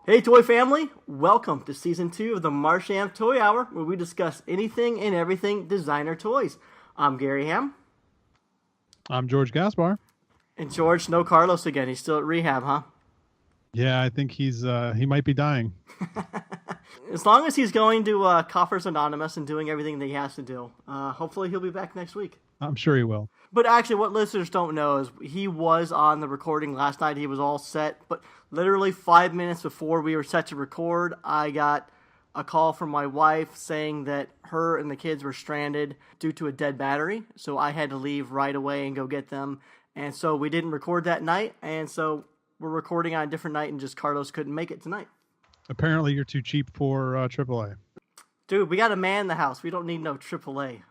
Hey Toy Family, welcome to Season 2 of the Marsham Toy Hour, where we discuss anything and everything designer toys. I'm Gary Ham. I'm George Gaspar. And George, no Carlos again. He's still at rehab, huh? Yeah, I think he might be dying. As long as he's going to Coffers Anonymous and doing everything that he has to do, hopefully he'll be back next week. I'm sure he will. But actually, what listeners don't know is he was on the recording last night. He was all set, but literally 5 minutes before we were set to record, I got a call from my wife saying that her and the kids were stranded due to a dead battery. So I had to leave right away and go get them. And so we didn't record that night. And so we're recording on a different night, and just Carlos couldn't make it tonight. Apparently, you're too cheap for AAA. Dude, we got a man in the house. We don't need no AAA.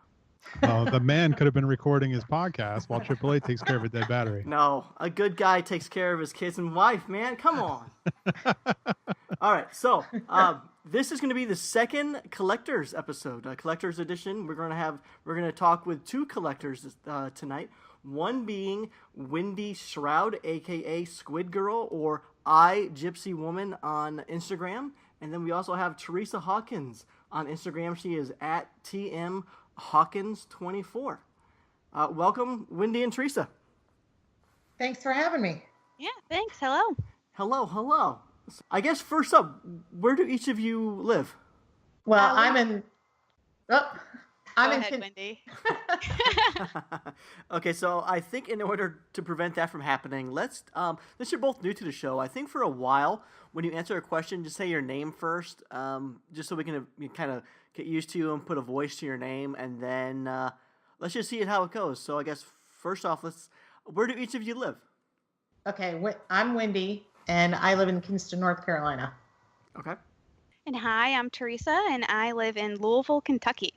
The man could have been recording his podcast while AAA takes care of a dead battery. No, a good guy takes care of his kids and wife, man. Come on. All right, so this is going to be the second collector's episode, collector's edition. We're going to talk with two collectors tonight. One being Wendy Stroud, aka Squid Girl, or I Gypsy Woman on Instagram, and then we also have Theresa Hawkins on Instagram. She is at TM Hawkins24. Welcome, Wendy and Theresa. Thanks for having me. Yeah, thanks. Hello. Hello. I guess first up, where do each of you live? Well, I'm in. Oh, Go ahead, Wendy. Okay, so I think in order to prevent that from happening, since you're both new to the show, I think for a while, when you answer a question, just say your name first, just so we can kind of get used to you and put a voice to your name, and then let's just see how it goes. So I guess first off, where do each of you live? Okay, I'm Wendy, and I live in Kinston, North Carolina. Okay. And hi, I'm Theresa, and I live in Louisville, Kentucky.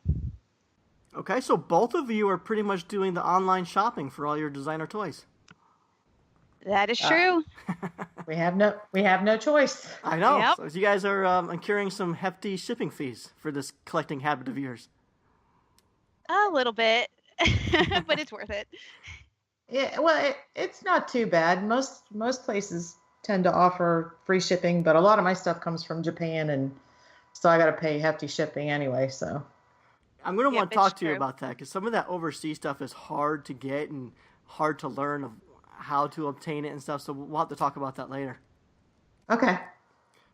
Okay, so both of you are pretty much doing the online shopping for all your designer toys. That is true. We have no choice. I know. Yep. So you guys are incurring some hefty shipping fees for this collecting habit of yours. A little bit, but it's worth it. Yeah, well, it's not too bad. Most places tend to offer free shipping, but a lot of my stuff comes from Japan, and so I got to pay hefty shipping anyway. So I'm going to want to talk to you true. about that, because some of that overseas stuff is hard to get and hard to learn of how to obtain it and stuff, so we'll have to talk about that later. okay.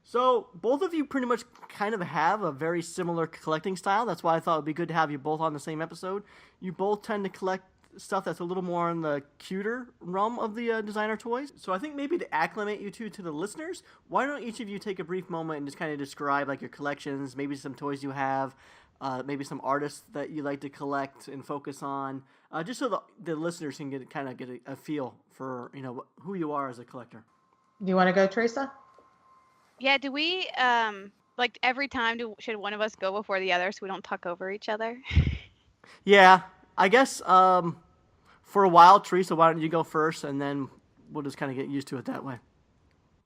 So both of you pretty much kind of have a very similar collecting style. That's why I thought it would be good to have you both on the same episode. You both tend to collect stuff that's a little more in the cuter realm of the designer toys. So I think maybe to acclimate you two to the listeners, why don't each of you take a brief moment and just kind of describe like your collections, maybe some toys you have, maybe some artists that you like to collect and focus on, just so the listeners can get a feel for who you are as a collector. You want to go, Teresa? Yeah, do we, like every time, should one of us go before the other so we don't talk over each other? Yeah, I guess for a while, Teresa, why don't you go first, and then we'll just kind of get used to it that way.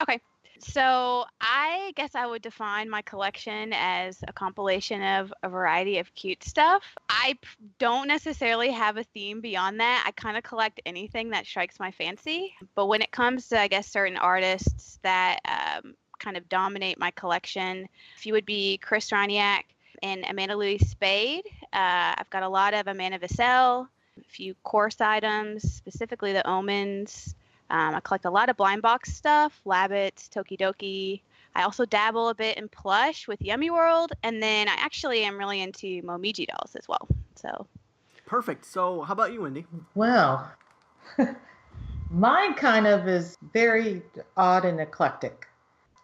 Okay. So I guess I would define my collection as a compilation of a variety of cute stuff. I don't necessarily have a theme beyond that. I kind of collect anything that strikes my fancy. But when it comes to, I guess, certain artists that kind of dominate my collection, a few would be Chris Roniak and Amanda Louise Spade. I've got a lot of Amanda Vassell, a few course items, specifically the Omens. I collect a lot of blind box stuff, Labbits, Tokidoki. I also dabble a bit in plush with Yummy World, and then I actually am really into Momiji dolls as well. So Perfect. So how about you, Wendy? Well, mine kind of is very odd and eclectic.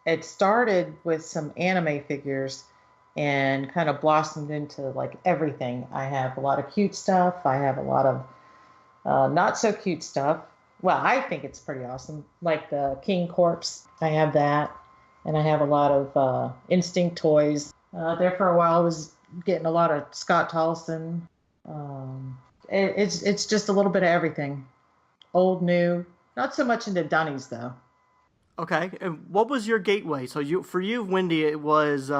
It started with some anime figures and kind of blossomed into like everything. I have a lot of cute stuff. I have a lot of not so cute stuff. Well, I think it's pretty awesome. Like the King Corpse, I have that. And I have a lot of Instinct toys. There for a while, I was getting a lot of Scott Tolson. It's just a little bit of everything. Old, new. Not so much into Dunnies, though. Okay. And what was your gateway? So for you, Wendy, it was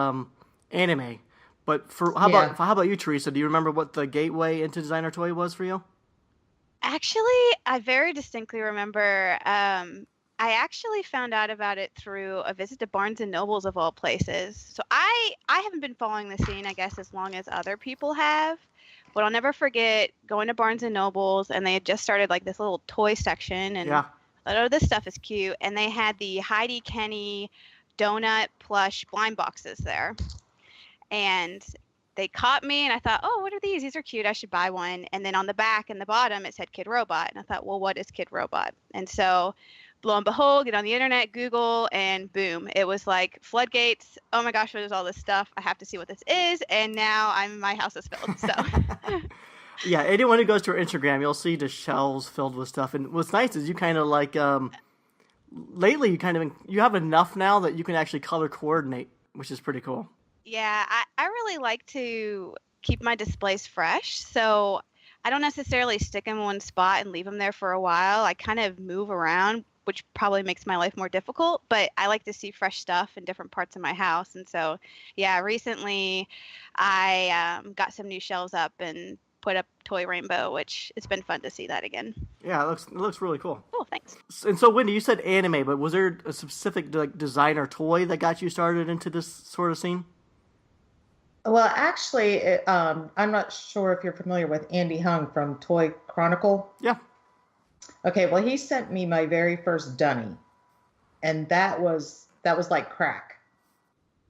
anime. But how about you, Theresa? Do you remember what the gateway into designer toy was for you? actually, I very distinctly remember I actually found out about it through a visit to Barnes and Nobles of all places. So I haven't been following the scene, I guess, as long as other people have. But I'll never forget going to Barnes and Nobles, and they had just started like this little toy section, and Yeah. I thought, oh, this stuff is cute. And they had the Heidi Kenny donut plush blind boxes there. And they caught me, and I thought, oh, what are these? These are cute. I should buy one. And then on the back and the bottom, it said Kid Robot. And I thought, well, what is Kid Robot? And so lo and behold, get on the internet, Google, and boom. It was like floodgates. Oh my gosh, what is all this stuff? I have to see what this is. And now my house is filled. So Yeah, anyone who goes to our Instagram, you'll see the shelves filled with stuff. And what's nice is you kind of like, lately you have enough now that you can actually color coordinate, which is pretty cool. yeah, I really like to keep my displays fresh. So I don't necessarily stick them in one spot and leave them there for a while. I kind of move around, which probably makes my life more difficult, but I like to see fresh stuff in different parts of my house. And so, yeah, recently I got some new shelves up and put up Toy Rainbow, which it's been fun to see that again. Yeah, it looks really cool. Cool, thanks. And so, Wendy, you said anime, but was there a specific like designer toy that got you started into this sort of scene? Well, actually, I'm not sure if you're familiar with Andy Hung from Toy Chronicle. Yeah. Okay, well, he sent me my very first dunny, and that was like crack.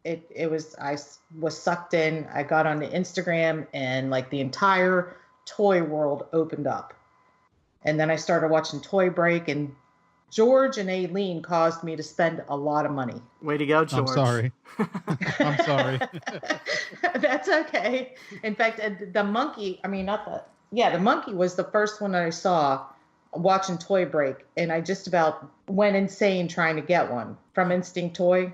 I was sucked in. I got onto Instagram, and like the entire toy world opened up. And then I started watching Toy Break, and George and Aileen caused me to spend a lot of money. Way to go, George. I'm sorry. I'm sorry. That's okay. In fact, the monkey, the monkey was the first one that I saw watching Toy Break, and I just about went insane trying to get one from Instinct Toy.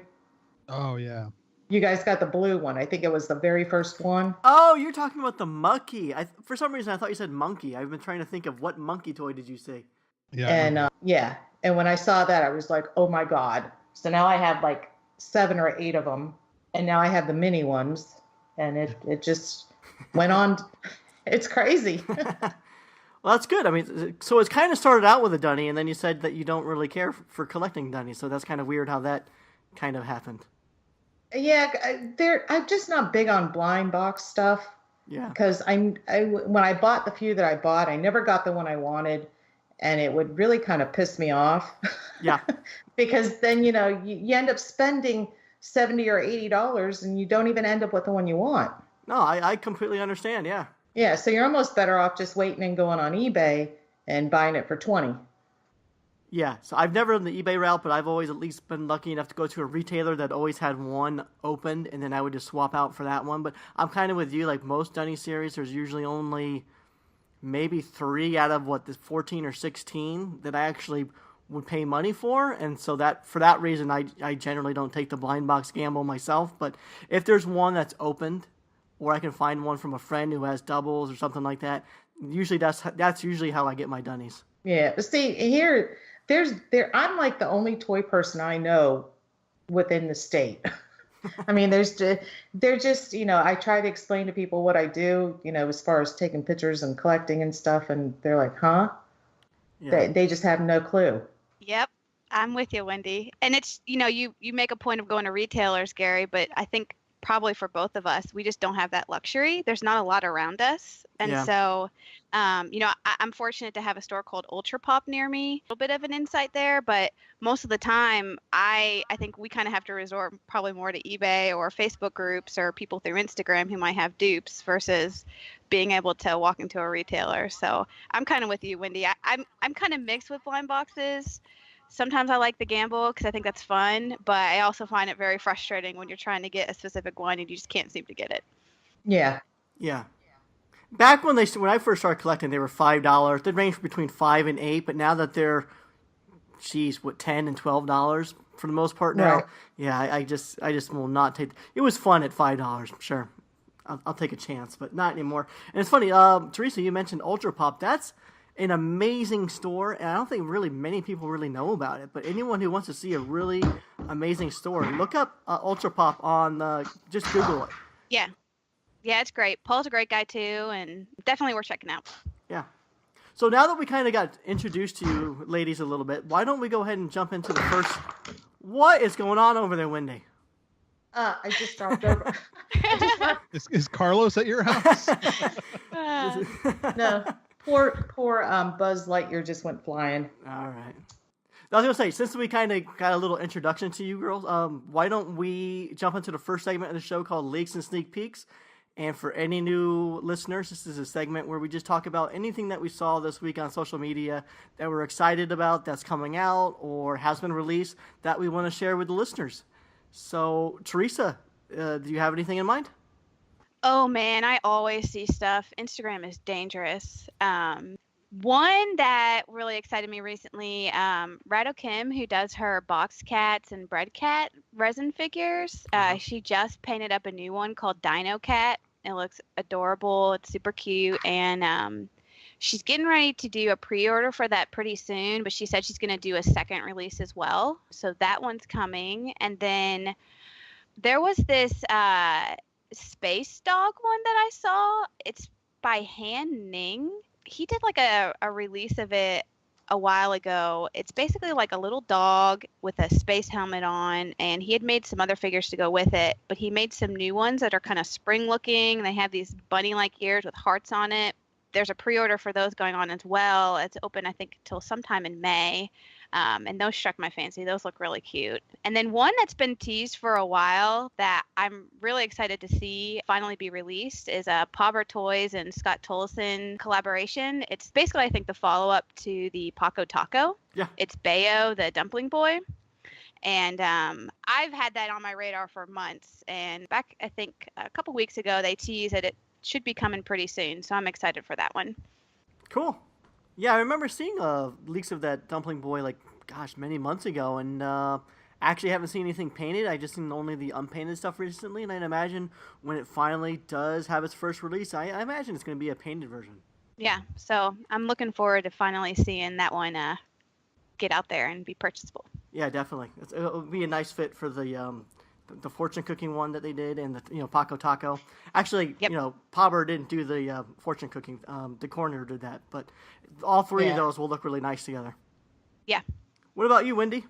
Oh, yeah. You guys got the blue one. I think it was the very first one. Oh, you're talking about the monkey. For some reason, I thought you said monkey. I've been trying to think of what monkey toy did you say? Yeah. And and when I saw that, I was like, oh my God. So now I have like 7 or 8 of them, and now I have the mini ones, and it just went on. It's crazy. Well, that's good. I mean, so it's kind of started out with a dunny, and then you said that you don't really care for collecting dunnies, so that's kind of weird how that kind of happened. Yeah, I'm just not big on blind box stuff. Yeah. Because when I bought the few that I bought, I never got the one I wanted, and it would really kind of piss me off. Yeah. Because then you end up spending $70 or $80, and you don't even end up with the one you want. No, I completely understand. Yeah. Yeah, so you're almost better off just waiting and going on eBay and buying it for $20. Yeah, so I've never done the eBay route, but I've always at least been lucky enough to go to a retailer that always had one opened, and then I would just swap out for that one. But I'm kind of with you, like most Dunny series, there's usually only maybe 3 out of the 14 or 16 that I actually would pay money for, and so that for that reason I generally don't take the blind box gamble myself. But if there's one that's opened, or I can find one from a friend who has doubles or something like that, usually that's usually how I get my Dunnies. Yeah, but see here. I'm like the only toy person I know within the state. I mean, they're just, I try to explain to people what I do, as far as taking pictures and collecting and stuff. And they're like, huh? Yeah. They just have no clue. Yep. I'm with you, Wendy. And it's, you make a point of going to retailers, Gary, but I think probably for both of us, we just don't have that luxury. There's not a lot around us. And so, I'm fortunate to have a store called Ultra Pop near me. A little bit of an insight there, but most of the time, I think we kind of have to resort probably more to eBay or Facebook groups or people through Instagram who might have dupes versus being able to walk into a retailer. So I'm kind of with you, Wendy. I'm kind of mixed with blind boxes. Sometimes I like the gamble because I think that's fun, but I also find it very frustrating when you're trying to get a specific one and you just can't seem to get it. Yeah. Yeah. Back when I first started collecting, they were $5. They range between $5 and $8, but now that they're, $10 and $12 for the most part now. Right. Yeah, I just will not take. It was fun at $5, sure. I'll take a chance, but not anymore. And it's funny, Theresa, you mentioned Ultra Pop. That's an amazing store, and I don't think really many people really know about it. But anyone who wants to see a really amazing store, look up Ultra Pop on just Google it. Yeah, it's great. Paul's a great guy too, and definitely worth checking out. Yeah. So now that we kind of got introduced to you ladies a little bit, why don't we go ahead and jump into the first... What is going on over there, Wendy? I just dropped over. Is Carlos at your house? No, poor Buzz Lightyear just went flying. All right. I was going to say, since we kind of got a little introduction to you girls, why don't we jump into the first segment of the show called Leaks and Sneak Peeks? And for any new listeners, this is a segment where we just talk about anything that we saw this week on social media that we're excited about, that's coming out, or has been released, that we want to share with the listeners. So, Theresa, do you have anything in mind? Oh, man, I always see stuff. Instagram is dangerous. One that really excited me recently, Rado Kim, who does her box cats and bread cat resin figures, she just painted up a new one called Dino Cat. It looks adorable. It's super cute. And she's getting ready to do a pre-order for that pretty soon, but she said she's going to do a second release as well. So that one's coming. And then there was this space dog one that I saw. It's by Han Ning. He did like a release of it a while ago. It's basically like a little dog with a space helmet on, and he had made some other figures to go with it, but he made some new ones that are kind of spring looking. They have these bunny-like ears with hearts on it. There's a pre-order for those going on as well. It's open, I think, till sometime in May. And those struck my fancy. Those look really cute. And then one that's been teased for a while that I'm really excited to see finally be released is a Pauber Toys and Scott Tolson collaboration. It's basically, I think, the follow-up to the Paco Taco. Yeah. It's Bayo, the dumpling boy. And I've had that on my radar for months. And back, I think, a couple weeks ago, they teased that it should be coming pretty soon. So I'm excited for that one. Cool. Yeah, I remember seeing leaks of that dumpling boy, like, gosh, many months ago, and actually haven't seen anything painted. I just seen only the unpainted stuff recently, and I'd imagine when it finally does have its first release, I imagine it's going to be a painted version. Yeah, so I'm looking forward to finally seeing that one get out there and be purchasable. Yeah, definitely. It'll be a nice fit for the fortune cooking one that they did, and the Paco Taco. Actually, Yep. Pauber didn't do the fortune cooking. The corner did that, but all three of those will look really nice together. Yeah. What about you, Wendy?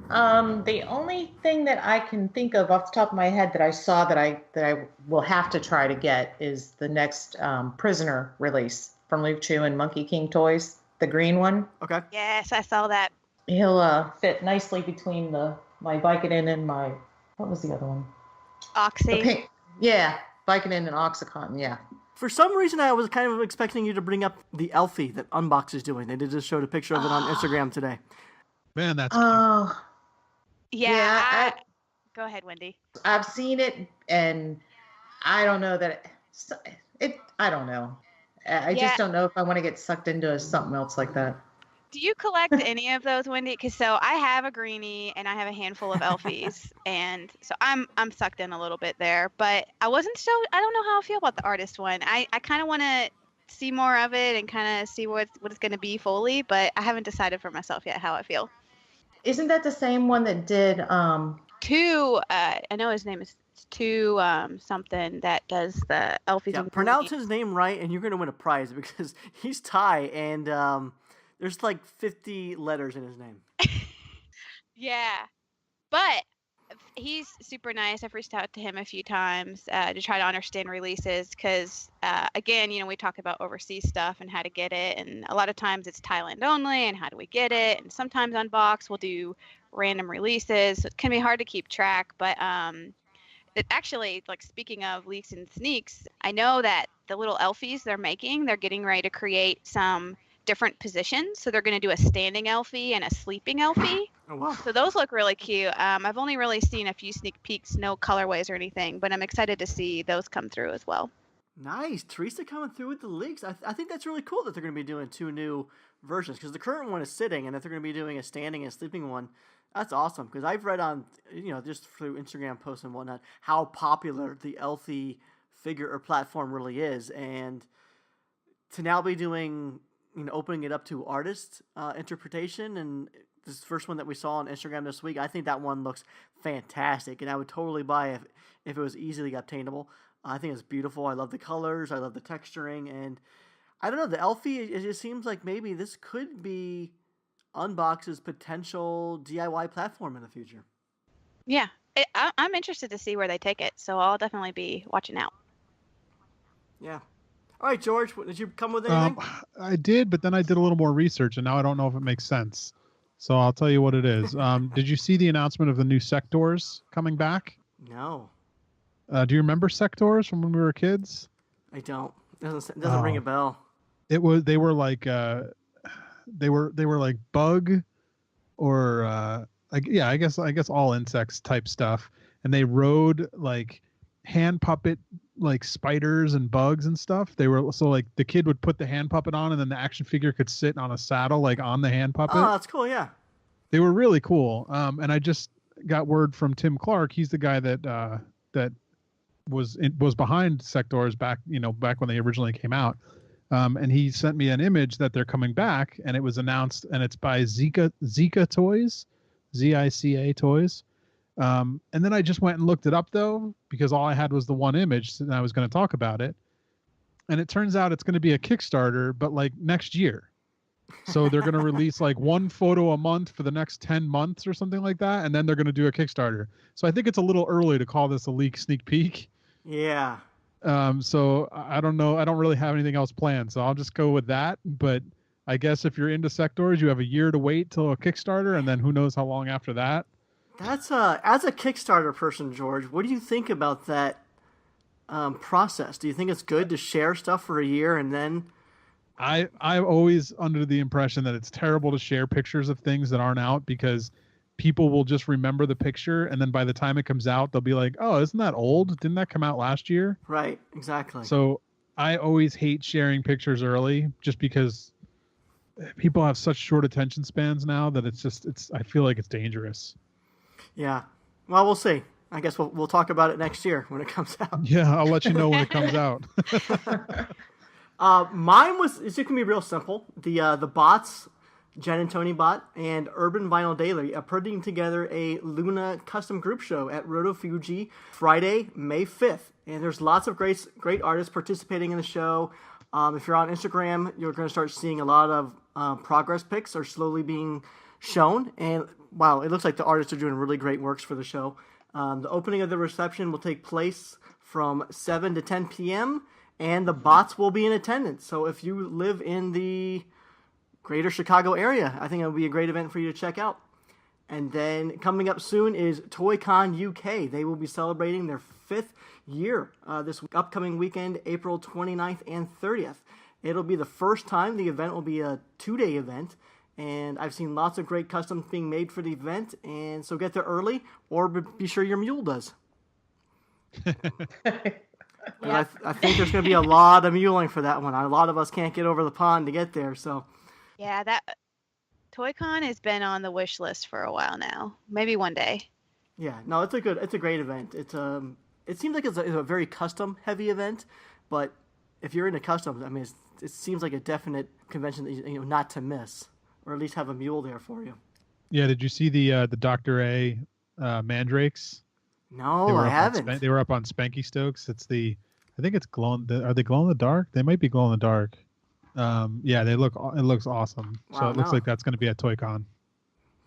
The only thing that I can think of off the top of my head that I saw that I will have to try to get is the next Prisoner release from Luke Chu and Monkey King Toys, the green one. Okay. Yes, I saw that. He'll fit nicely between my Vicodin and my, what was the other one? Oxy. Yeah, Vicodin and Oxycontin, yeah. For some reason, I was kind of expecting you to bring up the Elfie that Unbox is doing. They just showed a picture of it on Instagram today. Man, that's cute. Oh, Yeah. Go ahead, Wendy. I've seen it, and I don't know that I don't know. I just don't know if I want to get sucked into something else like that. Do you collect any of those, Wendy? Because so I have a greenie and I have a handful of Elfies, and so I'm sucked in a little bit there. But I don't know how I feel about the artist one. I kind of want to see more of it and kind of see what it's going to be fully, but I haven't decided for myself yet how I feel. Isn't that the same one that did I know his name is Two something that does the Elfies. Yeah, pronounce his name right, and you're going to win a prize because he's Thai, and there's like 50 letters in his name. Yeah, but he's super nice. I've reached out to him a few times to try to understand releases because, again, we talk about overseas stuff and how to get it, and a lot of times it's Thailand only, and how do we get it? And sometimes Unbox will do random releases, so it can be hard to keep track. But it actually, like, speaking of leaks and sneaks, I know that the little Elfies they're getting ready to create some different positions. So they're going to do a standing Elfie and a sleeping Elfie. Oh, wow. So those look really cute. I've only really seen a few sneak peeks, no colorways or anything, but I'm excited to see those come through as well. Nice. Theresa coming through with the leaks. I think that's really cool that they're going to be doing two new versions because the current one is sitting, and if they're going to be doing a standing and sleeping one, that's awesome because I've read on, just through Instagram posts and whatnot, how popular the Elfie figure or platform really is, and to now be doing, opening it up to artist interpretation, and this first one that we saw on Instagram this week, I think that one looks fantastic, and I would totally buy it if it was easily obtainable. I think it's beautiful. I love the colors. I love the texturing, and I don't know. The Elfie, it just seems like maybe this could be Unbox's potential DIY platform in the future. Yeah, I'm interested to see where they take it, so I'll definitely be watching out. Yeah. All right, George, did you come with anything? I did, but then I did a little more research, and now I don't know if it makes sense. So I'll tell you what it is. Did you see the announcement of the new sectors coming back? No. Do you remember sectors from when we were kids? I don't. It doesn't ring a bell. They were like bug or I guess all insects type stuff, and they rode like hand puppet like spiders and bugs and stuff. They were so like the kid would put the hand puppet on, and then the action figure could sit on a saddle like on the hand puppet. Oh, that's cool. Yeah. They were really cool. And I just got word from Tim Clark. He's the guy that was behind Sectors back when they originally came out. And he sent me an image that they're coming back, and it was announced, and it's by Zika Toys, Zica Toys. And then I just went and looked it up though, because all I had was the one image, and I was going to talk about it. And it turns out it's going to be a Kickstarter, but like next year. So they're going to release like one photo a month for the next 10 months or something like that, and then they're going to do a Kickstarter. So I think it's a little early to call this a leak sneak peek. Yeah. So I don't know. I don't really have anything else planned, so I'll just go with that. But I guess if you're into Sectors, you have a year to wait till a Kickstarter, and then who knows how long after that. That's as a Kickstarter person, George, what do you think about that process? Do you think it's good to share stuff for a year and then? I'm always under the impression that it's terrible to share pictures of things that aren't out, because people will just remember the picture, and then by the time it comes out, they'll be like, oh, isn't that old? Didn't that come out last year? Right, exactly. So I always hate sharing pictures early, just because people have such short attention spans now that I feel like it's dangerous. Yeah. Well, we'll see. I guess we'll talk about it next year when it comes out. Yeah, I'll let you know when it comes out. Mine it's going to be real simple. The bots, Jen and Tony Bot, and Urban Vinyl Daily are putting together a Luna custom group show at Roto Fuji Friday, May 5th. And there's lots of great artists participating in the show. If you're on Instagram, you're going to start seeing a lot of progress pics are slowly being shown. And wow, it looks like the artists are doing really great works for the show. The opening of the reception will take place from 7 to 10 p.m., and the bots will be in attendance. So if you live in the greater Chicago area, I think it will be a great event for you to check out. And then coming up soon is ToyCon UK. They will be celebrating their 5th year this upcoming weekend, April 29th and 30th. It'll be the first time the event will be a 2-day event. And I've seen lots of great customs being made for the event. And so get there early, or be sure your mule does. I think there's going to be a lot of muling for that one. A lot of us can't get over the pond to get there. So yeah, that ToyCon has been on the wish list for a while now. Maybe one day. Yeah, no, it's a great event. It seems like it's a very custom heavy event, but if you're into customs, I mean, it seems like a definite convention that you not to miss, or at least have a mule there for you. Yeah, did you see the Dr. A mandrakes? No, I haven't. They were up on Spanky Stokes. I think it's glowing. Are they glow in the dark? They might be glow in the dark. Yeah, it looks awesome. Wow, so it looks like that's going to be at ToyCon.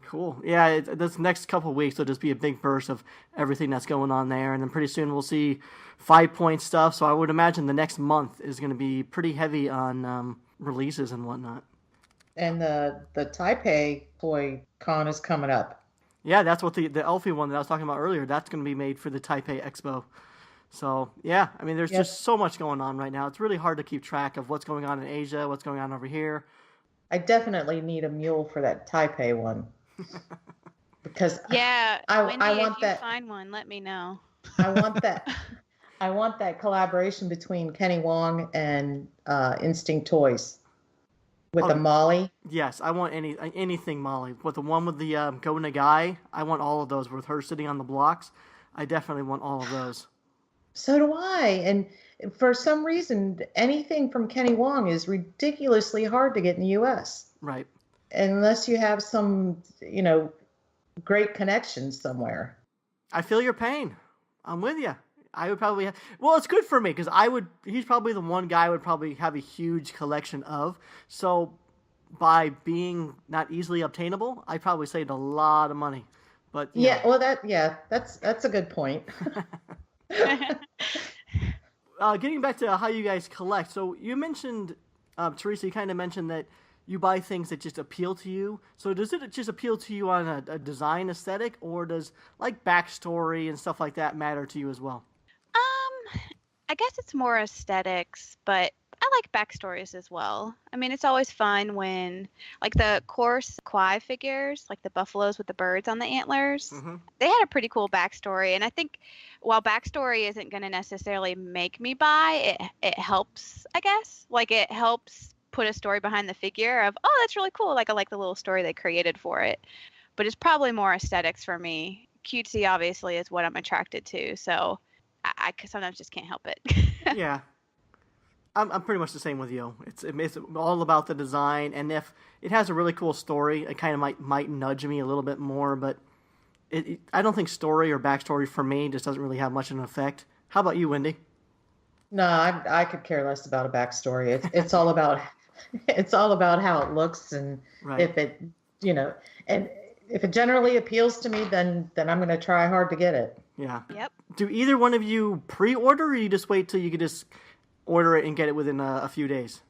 Cool. Yeah, this next couple of weeks will just be a big burst of everything that's going on there, and then pretty soon we'll see 5-point stuff. So I would imagine the next month is going to be pretty heavy on releases and whatnot. And the Taipei Toy Con is coming up. Yeah, that's what the Elfie one that I was talking about earlier, that's going to be made for the Taipei Expo. So, yeah, I mean, there's just so much going on right now. It's really hard to keep track of what's going on in Asia, what's going on over here. I definitely need a mule for that Taipei one. Because yeah, I if want you that. Find one, let me know. I want that. I want that collaboration between Kenny Wong and Instinct Toys. With the Molly? Yes, I want anything Molly. With the one with the Go Nagai, I want all of those with her sitting on the blocks. I definitely want all of those. So do I. And for some reason, anything from Kenny Wong is ridiculously hard to get in the U.S. Right. Unless you have some, great connections somewhere. I feel your pain. I'm with you. I would probably have, well, it's good for me because he's probably the one guy I would probably have a huge collection of. So by being not easily obtainable, I probably saved a lot of money. But yeah, well, that's a good point. Getting back to how you guys collect, so you mentioned, Theresa, you kind of mentioned that you buy things that just appeal to you. So does it just appeal to you on a design aesthetic, or does like backstory and stuff like that matter to you as well? I guess it's more aesthetics, but I like backstories as well. I mean, it's always fun when, like the course Kwai figures, like the buffaloes with the birds on the antlers, they had a pretty cool backstory. And I think while backstory isn't going to necessarily make me buy, it helps, I guess. Like it helps put a story behind the figure of, oh, that's really cool. Like I like the little story they created for it. But it's probably more aesthetics for me. Cutesy, obviously, is what I'm attracted to. So I sometimes just can't help it. Yeah. I'm pretty much the same with you. It's all about the design, and if it has a really cool story, it kind of might nudge me a little bit more. But I don't think story or backstory for me just doesn't really have much of an effect. How about you, Wendy? No, I could care less about a backstory. It's all about how it looks, and if it and if it generally appeals to me, then I'm going to try hard to get it. Yeah. Yep. Do either one of you pre-order, or you just wait till you can just order it and get it within a few days?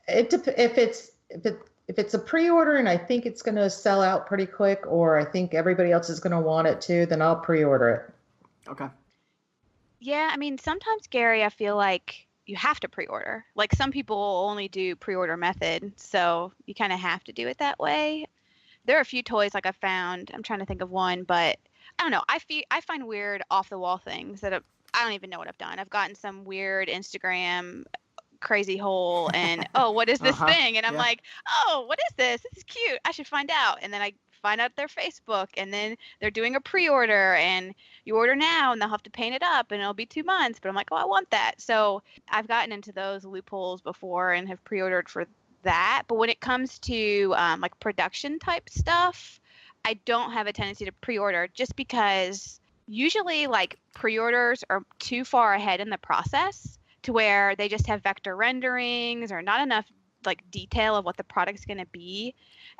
If it's a pre-order and I think it's going to sell out pretty quick, or I think everybody else is going to want it too, then I'll pre-order it. Okay. Yeah, I mean, sometimes, Gary, I feel like you have to pre-order. Like some people only do pre-order method, so you kind of have to do it that way. There are a few toys like I found. I'm trying to think of one, but I don't know. I find weird off-the-wall things that I don't even know what I've done. I've gotten some weird Instagram crazy hole and, oh, what is this thing? And I'm like, oh, what is this? This is cute. I should find out. And then I find out their Facebook, and then they're doing a pre-order, and you order now and they'll have to paint it up and it'll be 2 months. But I'm like, oh, I want that. So I've gotten into those loopholes before and have pre-ordered for that. But when it comes to like production type stuff, I don't have a tendency to pre-order just because usually like pre-orders are too far ahead in the process to where they just have vector renderings or not enough like detail of what the product's going to be.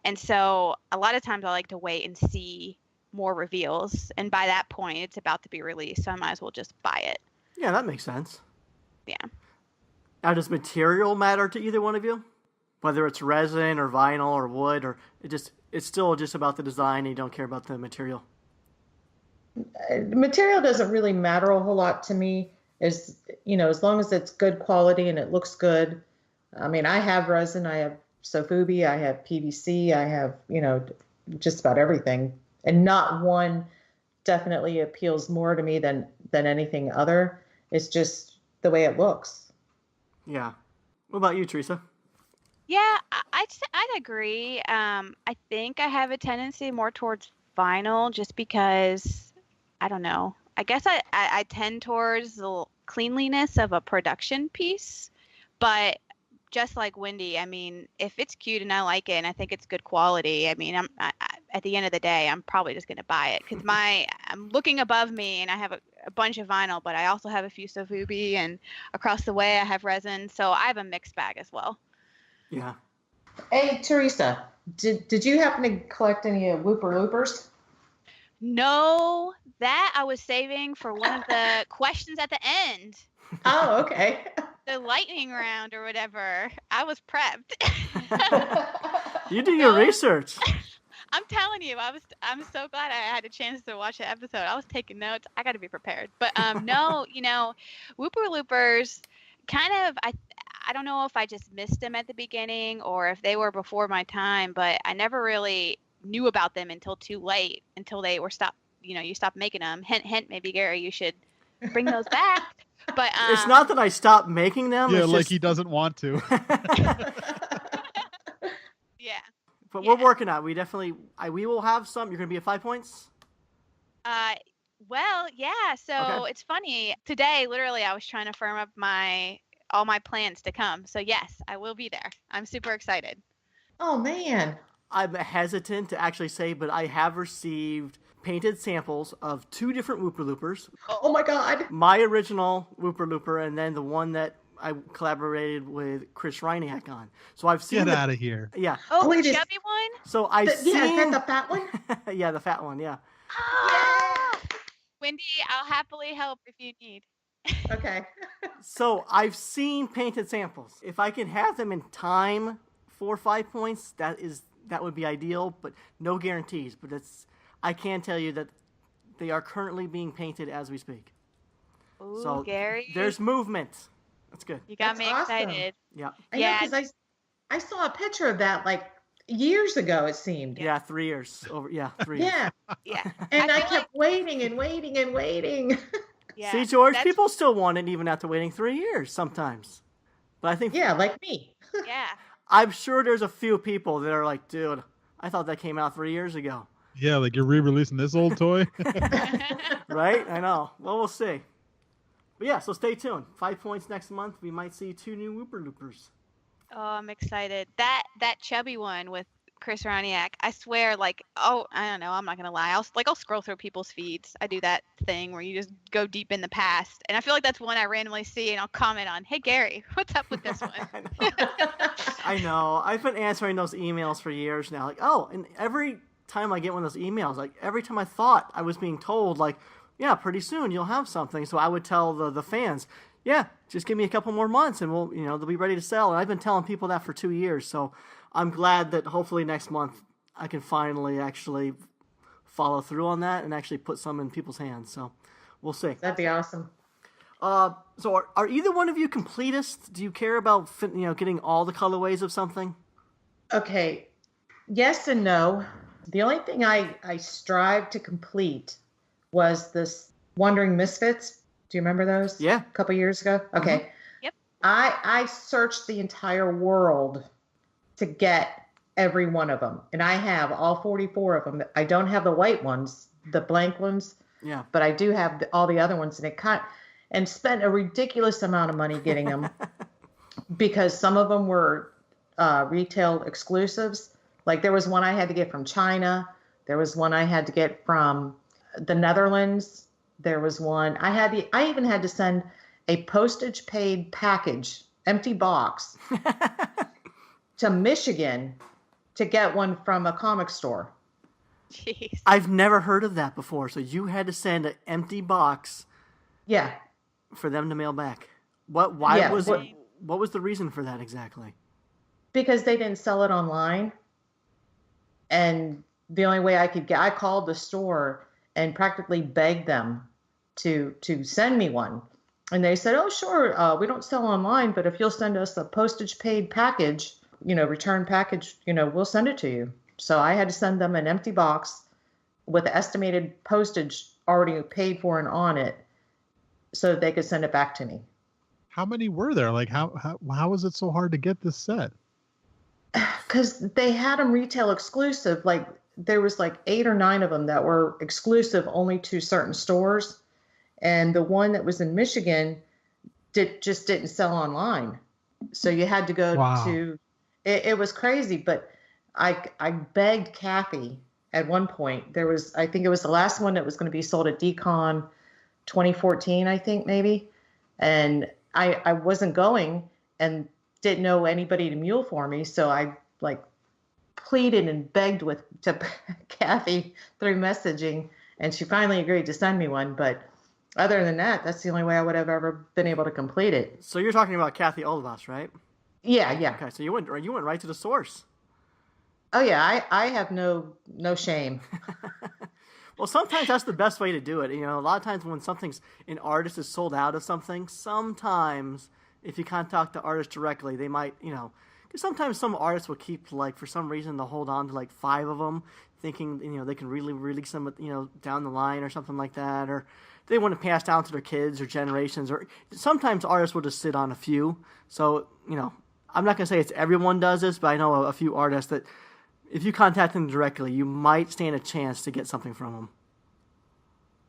And so a lot of times I like to wait and see more reveals. And by that point, it's about to be released. So I might as well just buy it. Yeah, that makes sense. Yeah. Now, does material matter to either one of you? Whether it's resin or vinyl or wood, or it's still just about the design and you don't care about the material? Material doesn't really matter a whole lot to me. As long as it's good quality and it looks good. I mean, I have resin, I have Sofubi, I have PVC, I have, just about everything. And not one definitely appeals more to me than anything other. It's just the way it looks. Yeah. What about you, Theresa? Yeah, I'd agree. I think I have a tendency more towards vinyl just because, I don't know. I guess I tend towards the cleanliness of a production piece. But just like Wendy, I mean, if it's cute and I like it and I think it's good quality, I mean, at the end of the day, I'm probably just going to buy it because I'm looking above me and I have a bunch of vinyl, but I also have a few Sofubi, and across the way I have resin. So I have a mixed bag as well. Yeah. Hey, Theresa, did you happen to collect any Whooper Loopers? No, that I was saving for one of the questions at the end. Oh, okay. The lightning round or whatever. I was prepped. You do your research. I'm telling you, I'm so glad I had a chance to watch the episode. I was taking notes. I got to be prepared. But no, Whooper Loopers kind of, I don't know if I just missed them at the beginning or if they were before my time, but I never really knew about them until too late, until they were stopped, you stopped making them. Hint, hint, maybe Gary, you should bring those back. But it's not that I stopped making them. Yeah, it's like just... he doesn't want to. Yeah. But we're working on it. We will have some. You're going to be at 5 points? Well, yeah. So It's funny. Today, literally, I was trying to firm up all my plans to come. So yes, I will be there. I'm super excited. Oh, man. I'm hesitant to actually say, but I have received painted samples of 2 different Whooper Loopers. Oh my God. My original Whooper Looper, and then the one that I collaborated with Chris Reiniak on. So I've seen. Get out of here. Yeah. Oh, Wait, the chubby one? So I've seen. Yeah, is that the fat one? Yeah, the fat one. Yeah. Oh! Wendy, I'll happily help if you need. Okay. So I've seen painted samples. If I can have them in time for 5 points, that would be ideal, but no guarantees. But I can tell you that they are currently being painted as we speak. Ooh, So Gary. there's movement. That's good. You got That's me awesome. excited. Yeah. I know, because I saw a picture of that like years ago, it seemed. Yeah, 3 years. 3 years. Yeah. Yeah. And I feel kept waiting and waiting and waiting. Yeah. See, George, that's- people still want it even after waiting 3 years sometimes. But I think Yeah, like me. Yeah. I'm sure there's a few people that are like, dude, I thought that came out 3 years ago. Yeah, like you're re-releasing this old toy. Right? I know. Well, we'll see. But yeah, so stay tuned. 5 points next month. We might see 2 new Whooper Loopers. Oh, I'm excited. That chubby one with Chris Roniak, I swear, like, oh, I don't know, I'm not gonna lie. I'll scroll through people's feeds. I do that thing where you just go deep in the past, and I feel like that's one I randomly see, and I'll comment on, "Hey Gary, what's up with this one?" I know. I've been answering those emails for years now. Like, oh, and every time I get one of those emails, like every time I thought I was being told, like, yeah, pretty soon you'll have something. So I would tell the fans, yeah, just give me a couple more months and we'll, they'll be ready to sell. And I've been telling people that for 2 years. So I'm glad that hopefully next month I can finally actually follow through on that and actually put some in people's hands. So we'll see. That'd be awesome. So are either one of you completists? Do you care about getting all the colorways of something? Okay. Yes and no. The only thing I strive to complete was this Wandering Misfits. Do you remember those? Yeah. A couple years ago? Okay. Mm-hmm. Yep. I searched the entire world to get every one of them. And I have all 44 of them. I don't have the white ones, the blank ones. Yeah. But I do have all the other ones. And spent a ridiculous amount of money getting them because some of them were retail exclusives. Like there was one I had to get from China. There was one I had to get from the Netherlands. There was one I even had to send a postage paid package, empty box to Michigan to get one from a comic store. Jeez. I've never heard of that before. So you had to send an empty box Yeah. for them to mail back. What was the reason for that exactly? Because they didn't sell it online. And the only way I called the store and practically begged them to send me one. And they said, oh, sure, we don't sell online, but if you'll send us a postage paid package, return package, we'll send it to you. So I had to send them an empty box with estimated postage already paid for and on it so that they could send it back to me. How many were there? Like, how was it so hard to get this set? Because they had them retail exclusive. Like there was like 8 or 9 of them that were exclusive only to certain stores. And the one that was in Michigan just didn't sell online. So you had to go to, it was crazy. But I begged Kathy at one point. I think it was the last one that was going to be sold at Decon 2014, I think maybe. And I wasn't going and didn't know anybody to mule for me. So I pleaded and begged to Kathy through messaging, and she finally agreed to send me one. But other than that, that's the only way I would have ever been able to complete it. So you're talking about Kathy Olivas, right? Yeah. Okay, so you went right to the source. Oh yeah, I have no shame. Well, sometimes that's the best way to do it. A lot of times when an artist is sold out of something, sometimes if you contact the artist directly, they might, because sometimes some artists will keep, for some reason, they'll hold on to 5 of them, thinking, they can really release them, down the line or something like that, or they want to pass down to their kids or generations, or sometimes artists will just sit on a few. So, I'm not going to say it's everyone does this, but I know a few artists that if you contact them directly, you might stand a chance to get something from them.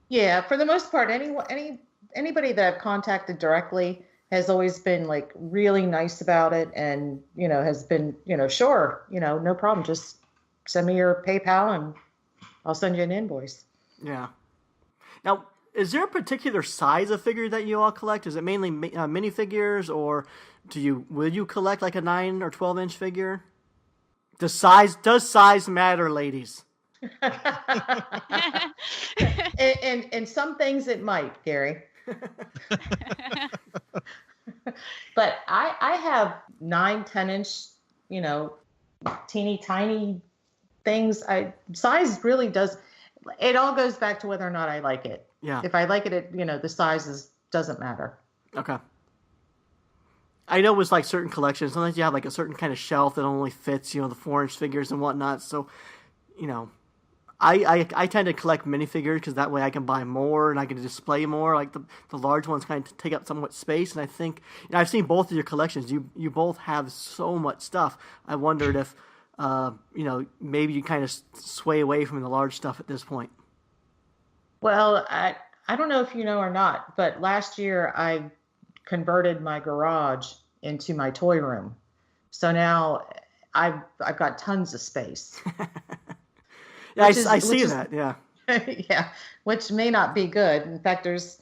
Yeah, for the most part, anybody that I've contacted directly has always been really nice about it, and has been sure, no problem, just send me your PayPal and I'll send you an invoice. Yeah. Now, is there a particular size of figure that you all collect? Is it mainly minifigures, or will you collect like a 9 or 12-inch figure? Does size matter, ladies? And some things it might, Gary. But I have 9, 10-inch, teeny tiny things. Size really does. It all goes back to whether or not I like it. Yeah. If I like it, the sizes doesn't matter. Okay. I know with like certain collections, sometimes you have like a certain kind of shelf that only fits, the 4-inch figures and whatnot. So, I tend to collect minifigures because that way I can buy more and I can display more. Like the large ones kind of take up somewhat space. And I think, I've seen both of your collections. You both have so much stuff. I wondered if, maybe you kind of sway away from the large stuff at this point. Well, I don't know if you know or not, but last year I converted my garage into my toy room. So now I've got tons of space. Yeah, I see that. Yeah. Yeah, which may not be good. In fact, there's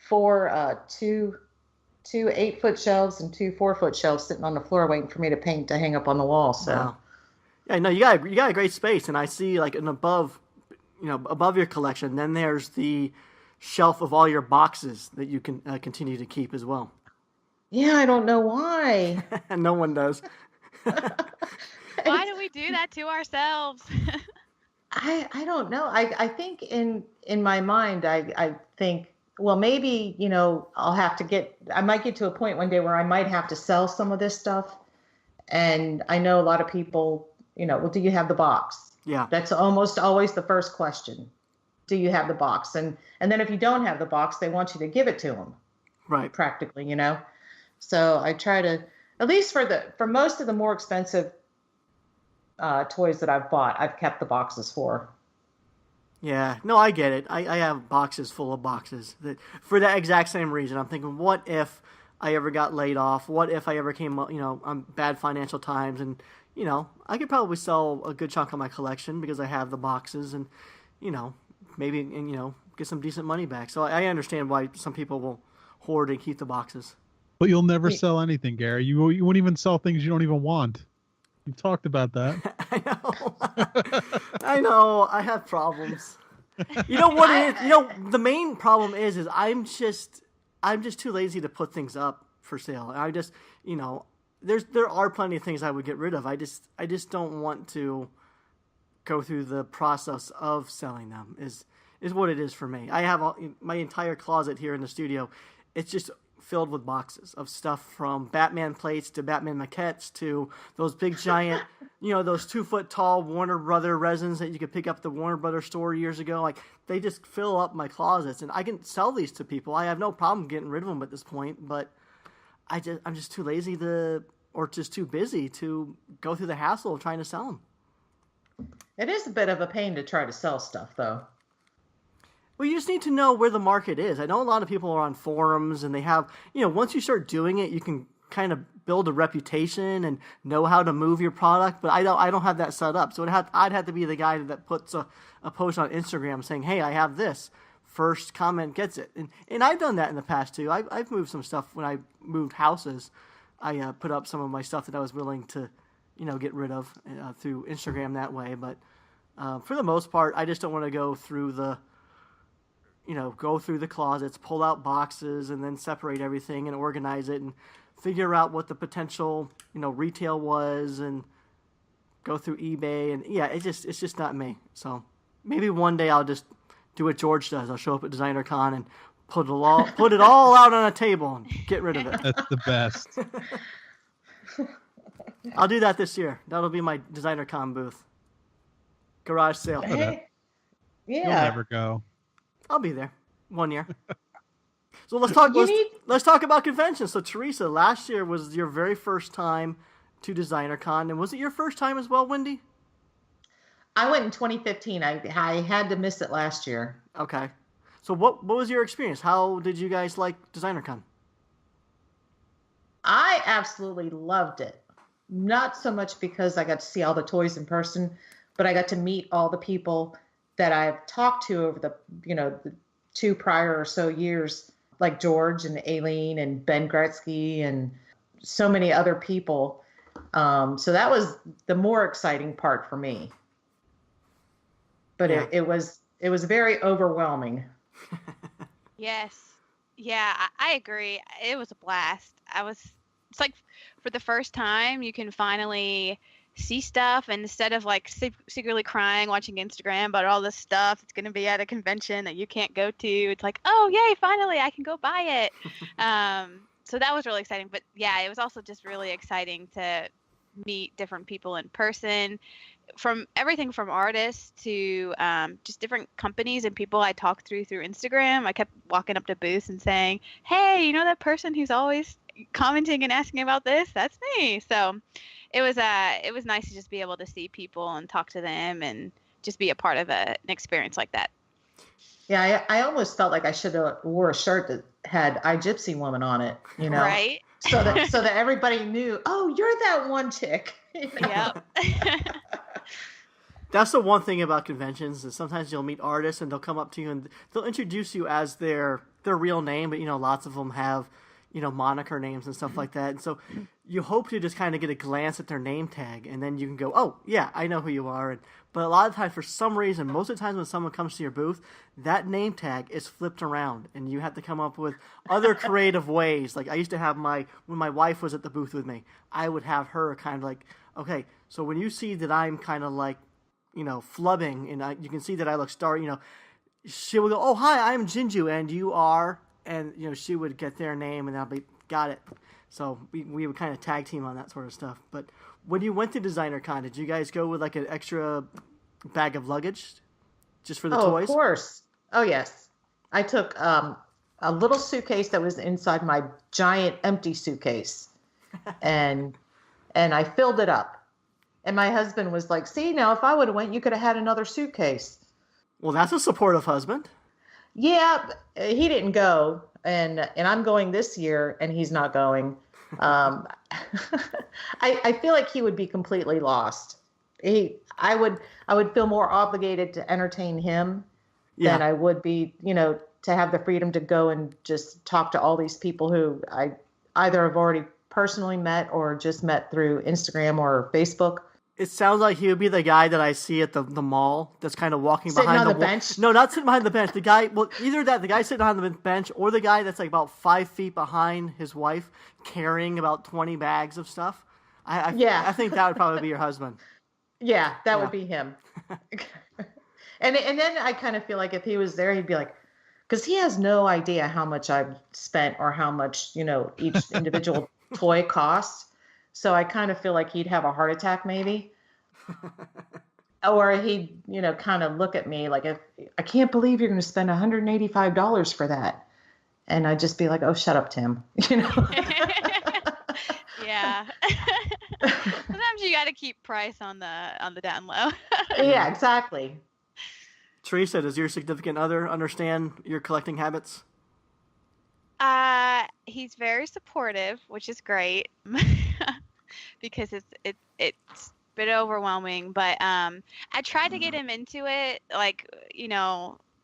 two 8-foot shelves and 2 4-foot shelves sitting on the floor waiting for me to paint to hang up on the wall. So. Wow. Yeah, no, you got a great space, and I see like above your collection. Then there's the shelf of all your boxes that you can continue to keep as well. Yeah, I don't know why. No one does. Why do we do that to ourselves? I don't know. I think in my mind, I think, well, maybe, I might get to a point one day where I might have to sell some of this stuff. And I know a lot of people, well, do you have the box? Yeah. That's almost always the first question. Do you have the box? And then if you don't have the box, they want you to give it to them. Right. Practically, So I try to, at least for most of the more expensive toys that I've bought, I've kept the boxes for. Yeah, no, I get it. I have boxes full of boxes for that exact same reason. I'm thinking, what if I ever got laid off? What if I ever came, on bad financial times? And, I could probably sell a good chunk of my collection because I have the boxes and, maybe, get some decent money back. So I understand why some people will hoard and keep the boxes. But you'll never sell anything, Gary. You won't even sell things you don't even want. You've talked about that. I know. I have problems. You know what it is? The main problem is I'm just too lazy to put things up for sale. I just, there are plenty of things I would get rid of. I just don't want to go through the process of selling them. Is what it is for me. I have my entire closet here in the studio. It's just filled with boxes of stuff from Batman plates to Batman maquettes to those big giant, those 2-foot tall Warner Brother resins that you could pick up at the Warner Brother store years ago. Like, they just fill up my closets, and I can sell these to people. I have no problem getting rid of them at this point, but I'm just too lazy or just too busy to go through the hassle of trying to sell them. It is a bit of a pain to try to sell stuff, though. Well, you just need to know where the market is. I know a lot of people are on forums, and they have, once you start doing it, you can kind of build a reputation and know how to move your product. But I don't have that set up, so I'd have to be the guy that puts a post on Instagram saying, "Hey, I have this." First comment gets it, and I've done that in the past too. I've moved some stuff when I moved houses. I put up some of my stuff that I was willing to, get rid of through Instagram that way. But for the most part, I just don't want to go through the closets, pull out boxes, and then separate everything and organize it and figure out what the potential, retail was and go through eBay. And yeah, it's just not me. So maybe one day I'll just do what George does. I'll show up at Designer Con and put it all out on a table and get rid of it. That's the best. I'll do that this year. That'll be my Designer Con booth. Garage sale. Hey, yeah. You'll never go. I'll be there 1 year. So let's talk about conventions. So Theresa, last year was your very first time to Designer Con, and was it your first time as well, Wendy? I went in 2015. I had to miss it last year. Okay. So what was your experience? How did you guys like Designer Con? I absolutely loved it. Not so much because I got to see all the toys in person, but I got to meet all the people that I've talked to over the, the 2 prior or so years, like George and Aileen and Ben Gretzky and so many other people. So that was the more exciting part for me. But Yeah. it was very overwhelming. Yes. Yeah, I agree. It was a blast. It's like for the first time you can finally see stuff, and instead of like secretly crying watching Instagram about all this stuff that's going to be at a convention that you can't go to, it's like, oh yay, finally I can go buy it. So that was really exciting. But yeah, it was also just really exciting to meet different people in person, from everything from artists to just different companies and people I talked through Instagram. I kept walking up to booths and saying, hey, you know that person who's always commenting and asking about this? That's me. So it was nice to just be able to see people and talk to them and just be a part of an experience like that. Yeah, I almost felt like I should have wore a shirt that had I Gypsy Woman on it, Right. So that everybody knew, oh, you're that one chick. Yep. That's the one thing about conventions is sometimes you'll meet artists and they'll come up to you and they'll introduce you as their real name, but lots of them have moniker names and stuff like that. And so you hope to just kind of get a glance at their name tag, and then you can go, oh yeah, I know who you are. But a lot of times, for some reason, most of the times when someone comes to your booth, that name tag is flipped around, and you have to come up with other creative ways. Like I used to have when my wife was at the booth with me, I would have her kind of like, okay, so when you see that I'm kind of like, flubbing, and you can see that I look she will go, oh hi, I'm Jinju, and you are, and she would get their name, and I'll be, got it. So we would kind of tag team on that sort of stuff. But when you went to Designer Con, did you guys go with like an extra bag of luggage just for the toys? Of course. Oh, yes. I took a little suitcase that was inside my giant empty suitcase, and I filled it up. And my husband was like, see, now if I would have went, you could have had another suitcase. Well, that's a supportive husband. Yeah, he didn't go, and I'm going this year, and he's not going. I feel like he would be completely lost. I would feel more obligated to entertain him than I would be, to have the freedom to go and just talk to all these people who I either have already personally met or just met through Instagram or Facebook. It sounds like he would be the guy that I see at the mall that's kind of walking sitting behind on the bench. No, not sitting behind the bench. The guy, well, either that, the guy sitting behind the bench, or the guy that's like about 5 feet behind his wife carrying about 20 bags of stuff. I think that would probably be your husband. Yeah, that would be him. and then I kind of feel like if he was there, he'd be like, because he has no idea how much I've spent or how much, each individual toy costs. So I kind of feel like he'd have a heart attack maybe. Or he'd, kind of look at me like, I can't believe you're going to spend $185 for that. And I'd just be like, oh, shut up, Tim. Yeah. Sometimes you got to keep price on the down low. Yeah, exactly. Theresa, does your significant other understand your collecting habits? He's very supportive, which is great. Because it's a bit overwhelming, but I tried to get him into it, like,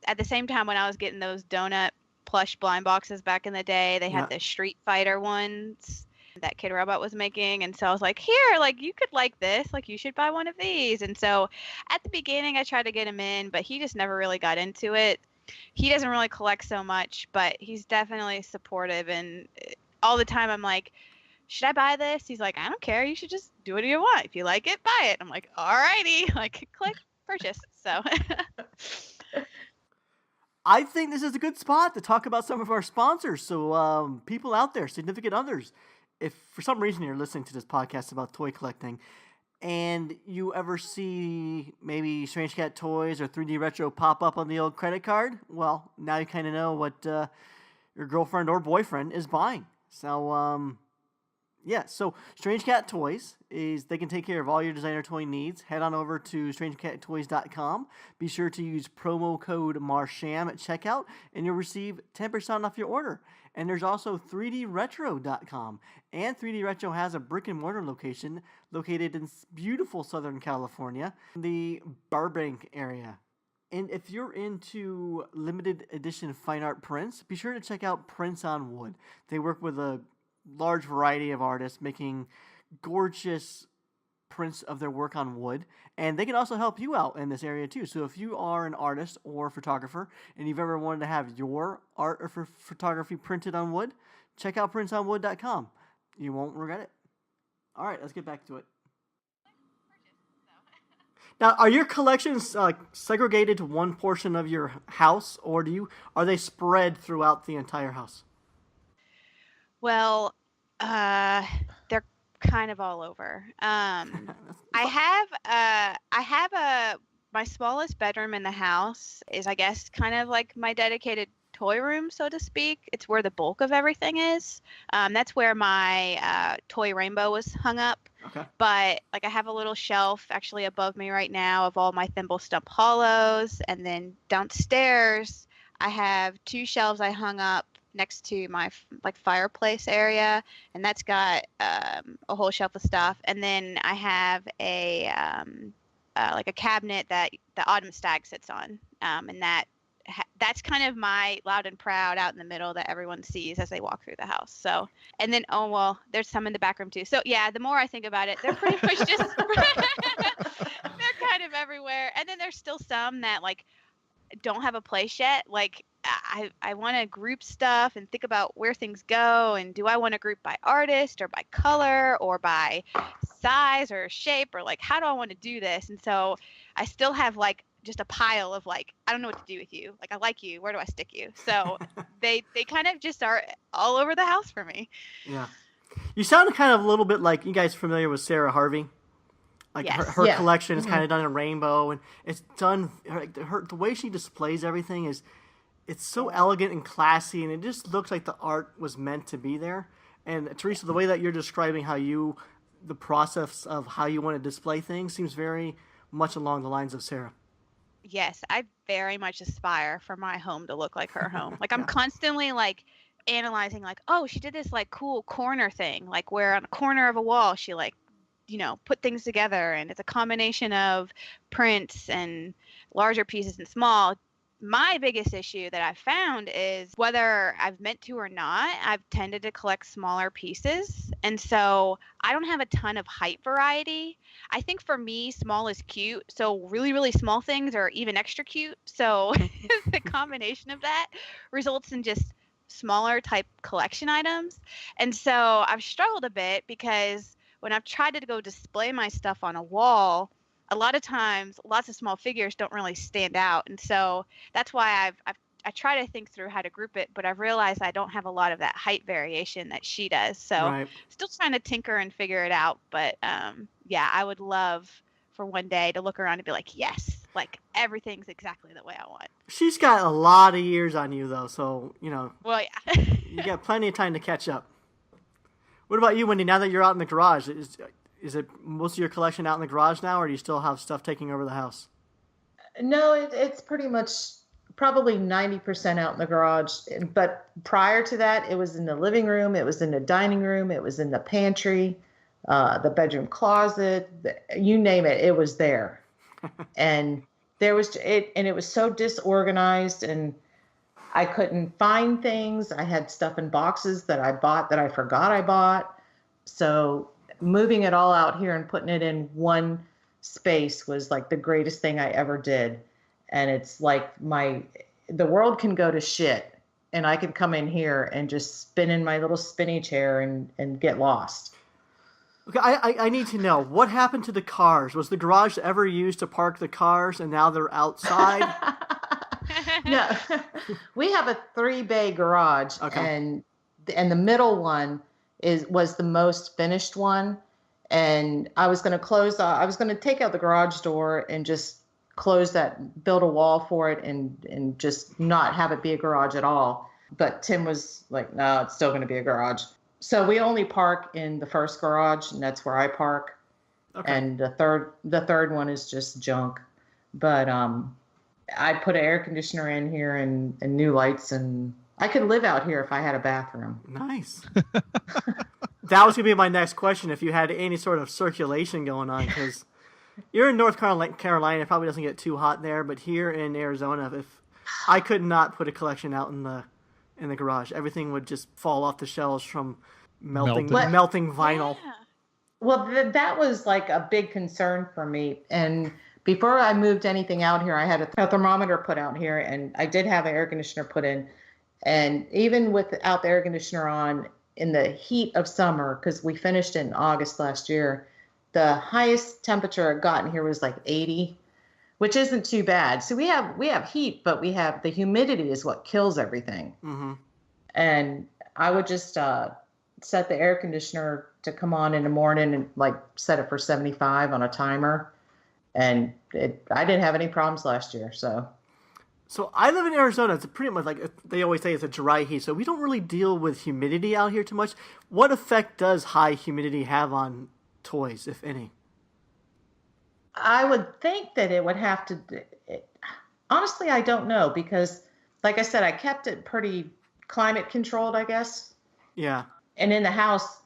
at the same time when I was getting those donut plush blind boxes back in the day. They had the Street Fighter ones that Kid Robot was making, and so I was like, here, like, you could like this, like, you should buy one of these. And so at the beginning I tried to get him in, but he just never really got into it. He doesn't really collect so much, but he's definitely supportive, and all the time I'm like, should I buy this? He's like, I don't care. You should just do what you want. If you like it, buy it. I'm like, alrighty. Like, click, purchase. So I think this is a good spot to talk about some of our sponsors. So people out there, significant others, if for some reason you're listening to this podcast about toy collecting and you ever see maybe StrangeCat Toys or 3D Retro pop up on the old credit card, well, now you kind of know what your girlfriend or boyfriend is buying. So, so StrangeCat Toys they can take care of all your designer toy needs. Head on over to StrangeCatToys.com. Be sure to use promo code Marsham at checkout, and you'll receive 10% off your order. And there's also 3DRetro.com. And 3D Retro has a brick and mortar location located in beautiful Southern California, the Burbank area. And if you're into limited edition fine art prints, be sure to check out Prints on Wood. They work with a large variety of artists making gorgeous prints of their work on wood, and they can also help you out in this area too. So if you are an artist or photographer and you've ever wanted to have your art or photography printed on wood, check out printsonwood.com. You won't regret it. All right, let's get back to it. Now, are your collections segregated to one portion of your house, or are they spread throughout the entire house? Well, they're kind of all over. I have my smallest bedroom in the house is, I guess, kind of like my dedicated toy room, so to speak. It's where the bulk of everything is. That's where my toy rainbow was hung up. Okay. But like I have a little shelf actually above me right now of all my thimble stump hollows, and then downstairs I have 2 shelves I hung up next to my fireplace area, and that's got a whole shelf of stuff. And then I have a cabinet that the Autumn Stag sits on, and that's kind of my loud and proud out in the middle that everyone sees as they walk through the house. So, and then there's some in the back room too. So yeah, the more I think about it, they're pretty much just they're kind of everywhere. And then there's still some that like don't have a place yet. Like I want to group stuff and think about where things go, and do I want to group by artist or by color or by size or shape, or like how do I want to do this? And so I still have like just a pile of like, I don't know what to do with you. Like, I like you. Where do I stick you? So they kind of just are all over the house for me. Yeah. You sound kind of a little bit like, you guys familiar with Sarah Harvey? Like yes. her collection is kind of done in rainbow, and it's done, the way she displays everything it's so elegant and classy, and it just looks like the art was meant to be there. And Theresa, the way that you're describing the process of how you want to display things seems very much along the lines of Sarah. Yes, I very much aspire for my home to look like her home. Like I'm constantly like analyzing like, oh, she did this like cool corner thing, like where on a corner of a wall she like, put things together, and it's a combination of prints and larger pieces and small. My biggest issue that I've found is whether I've meant to or not, I've tended to collect smaller pieces. And so I don't have a ton of height variety. I think for me, small is cute. So really, really small things are even extra cute. So the combination of that results in just smaller type collection items. And so I've struggled a bit because when I've tried to go display my stuff on a wall, a lot of times, lots of small figures don't really stand out. And so that's why I try to think through how to group it, but I've realized I don't have a lot of that height variation that she does. So Still trying to tinker and figure it out. But yeah, I would love for one day to look around and be like, yes, like everything's exactly the way I want. She's got a lot of years on you though. So, Well, yeah. You got plenty of time to catch up. What about you, Wendy? Now that you're out in the garage, is it most of your collection out in the garage now, or do you still have stuff taking over the house? No, it's pretty much probably 90% out in the garage. But prior to that, it was in the living room, it was in the dining room, it was in the pantry, the bedroom closet, you name it, it was there. And it was so disorganized, and I couldn't find things. I had stuff in boxes that I bought that I forgot I bought. So moving it all out here and putting it in one space was like the greatest thing I ever did. And it's like the world can go to shit, and I can come in here and just spin in my little spinny chair and get lost. Okay, I need to know, what happened to the cars? Was the garage ever used to park the cars, and now they're outside? No, we have a 3-bay garage, and the middle one was the most finished one, and I was going to take out the garage door and just close that, build a wall for it, and just not have it be a garage at all. But Tim was like, no, it's still going to be a garage. So we only park in the first garage, and that's where I park. Okay. And the third one is just junk. But I put an air conditioner in here and new lights, and I could live out here if I had a bathroom. Nice. That was going to be my next question, if you had any sort of circulation going on, because You're in North Carolina. It probably doesn't get too hot there, but here in Arizona, if I could not put a collection out in the garage, everything would just fall off the shelves from melting vinyl. Yeah. Well, that was like a big concern for me. And before I moved anything out here, I had a thermometer put out here, and I did have an air conditioner put in. And even without the air conditioner on, in the heat of summer, because we finished in August last year, the highest temperature it got in here was like 80, which isn't too bad. So we have heat, but we have the humidity is what kills everything. Mm-hmm. And I would just set the air conditioner to come on in the morning and like set it for 75 on a timer. And I didn't have any problems last year. So I live in Arizona. It's pretty much like they always say it's a dry heat. So we don't really deal with humidity out here too much. What effect does high humidity have on toys, if any? I would think that it would have to. Honestly, I don't know because, like I said, I kept it pretty climate controlled, I guess. Yeah. And in the house,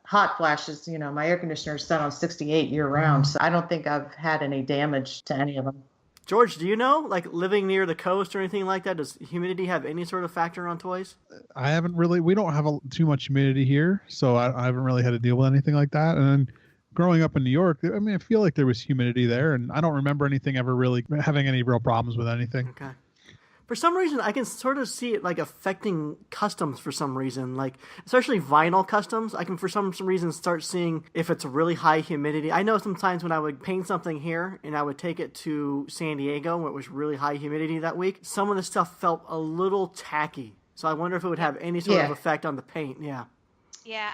hot flashes, my air conditioner is set on 68 year round. So I don't think I've had any damage to any of them. George, do you know, like living near the coast or anything like that, does humidity have any sort of factor on toys? I haven't really, we don't have too much humidity here, so I haven't really had to deal with anything like that. And then growing up in New York, I mean, I feel like there was humidity there, and I don't remember anything ever really having any real problems with anything. Okay. For some reason, I can sort of see it like affecting customs for some reason, like especially vinyl customs. I can for some reason start seeing if it's really high humidity. I know sometimes when I would paint something here and I would take it to San Diego where it was really high humidity that week, some of the stuff felt a little tacky. So I wonder if it would have any sort of effect on the paint. Yeah. Yeah.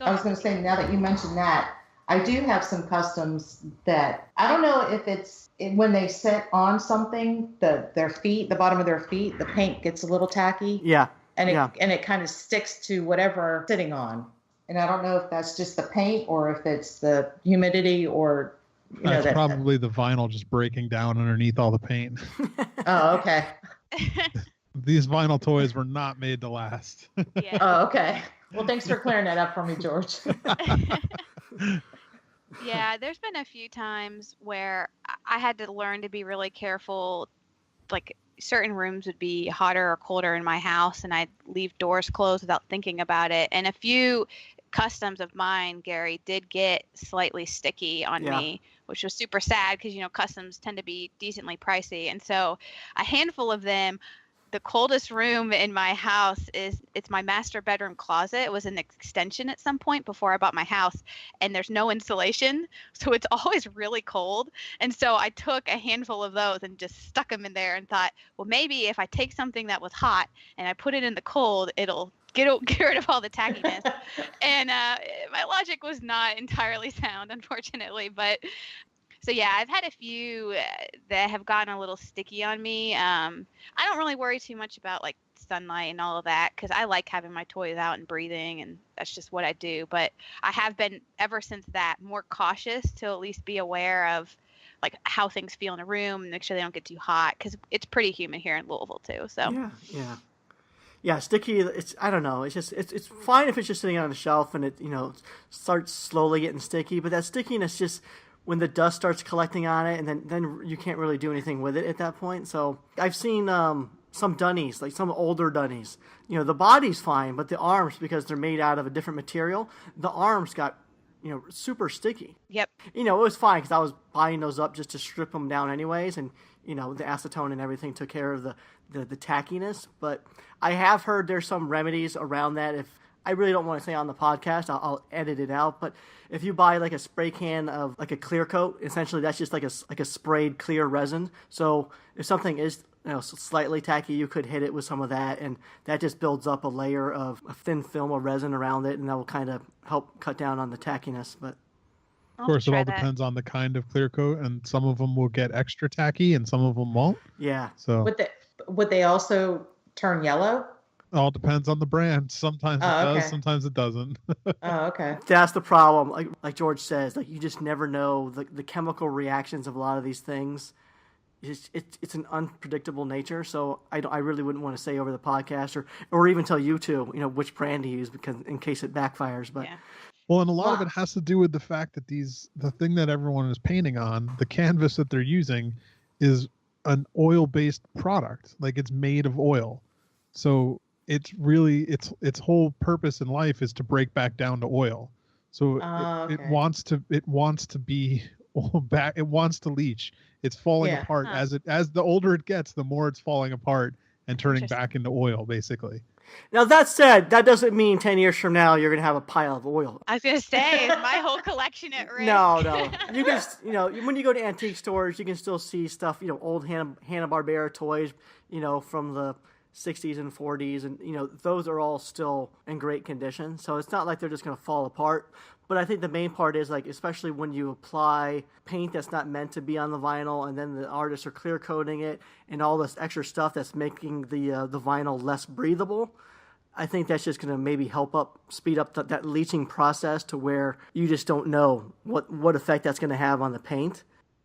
I was going to say, now that you mentioned that, I do have some customs that I don't know if it's when they sit on something, their feet, the bottom of their feet, the paint gets a little tacky. Yeah. And it kind of sticks to whatever it's sitting on. And I don't know if that's just the paint or if it's the humidity or that's probably the vinyl just breaking down underneath all the paint. Oh, okay. These vinyl toys were not made to last. Yeah. Oh, okay. Well, thanks for clearing that up for me, George. Yeah, there's been a few times where I had to learn to be really careful. Like certain rooms would be hotter or colder in my house, and I'd leave doors closed without thinking about it. And a few customs of mine, Gary, did get slightly sticky on me, which was super sad because, customs tend to be decently pricey. And so a handful of them, the coldest room in my house it's my master bedroom closet. It was an extension at some point before I bought my house, and there's no insulation, so it's always really cold. And so I took a handful of those and just stuck them in there and thought, well, maybe if I take something that was hot and I put it in the cold, it'll get rid of all the tackiness. And my logic was not entirely sound, unfortunately, but so yeah, I've had a few that have gotten a little sticky on me. I don't really worry too much about like sunlight and all of that because I like having my toys out and breathing, and that's just what I do. But I have been, ever since that, more cautious to at least be aware of like how things feel in a room and make sure they don't get too hot because it's pretty humid here in Louisville too. So yeah, sticky. I don't know. It's just it's fine if it's just sitting on the shelf and it starts slowly getting sticky, but that stickiness just when the dust starts collecting on it, and then you can't really do anything with it at that point. So I've seen some dunnies, like some older dunnies. The body's fine, but the arms, because they're made out of a different material, the arms got super sticky. Yep. It was fine because I was buying those up just to strip them down anyways, and the acetone and everything took care of the tackiness. But I have heard there's some remedies around that. If I really don't want to say on the podcast, I'll edit it out. But if you buy like a spray can of like a clear coat, essentially that's just like a sprayed clear resin. So if something is slightly tacky, you could hit it with some of that, and that just builds up a layer of a thin film of resin around it, and that will kind of help cut down on the tackiness. But of course, it all depends on the kind of clear coat, and some of them will get extra tacky, and some of them won't. Yeah. So would they also turn yellow? All depends on the brand. Sometimes it does, sometimes it doesn't. Oh, okay. That's the problem. Like George says, like you just never know the chemical reactions of a lot of these things. It's an unpredictable nature. So I really wouldn't want to say over the podcast or even tell you two, which brand to use because in case it backfires. But Well, and a lot of it has to do with the fact that the thing that everyone is painting on, the canvas that they're using, is an oil-based product. Like, it's made of oil. So it's really its whole purpose in life is to break back down to oil. So it wants to be back. It wants to leach. It's falling apart as the older it gets, the more it's falling apart and turning back into oil, basically. Now, that said, that doesn't mean 10 years from now you're going to have a pile of oil. I was going to say, is my whole collection at risk? No. You can, when you go to antique stores, you can still see stuff, old Hanna-Barbera toys, from the 60s and 40s. And, those are all still in great condition. So it's not like they're just going to fall apart. But I think the main part is, like, especially when you apply paint that's not meant to be on the vinyl, and then the artists are clear coating it, and all this extra stuff that's making the vinyl less breathable. I think that's just going to maybe speed up that leaching process to where you just don't know what effect that's going to have on the paint.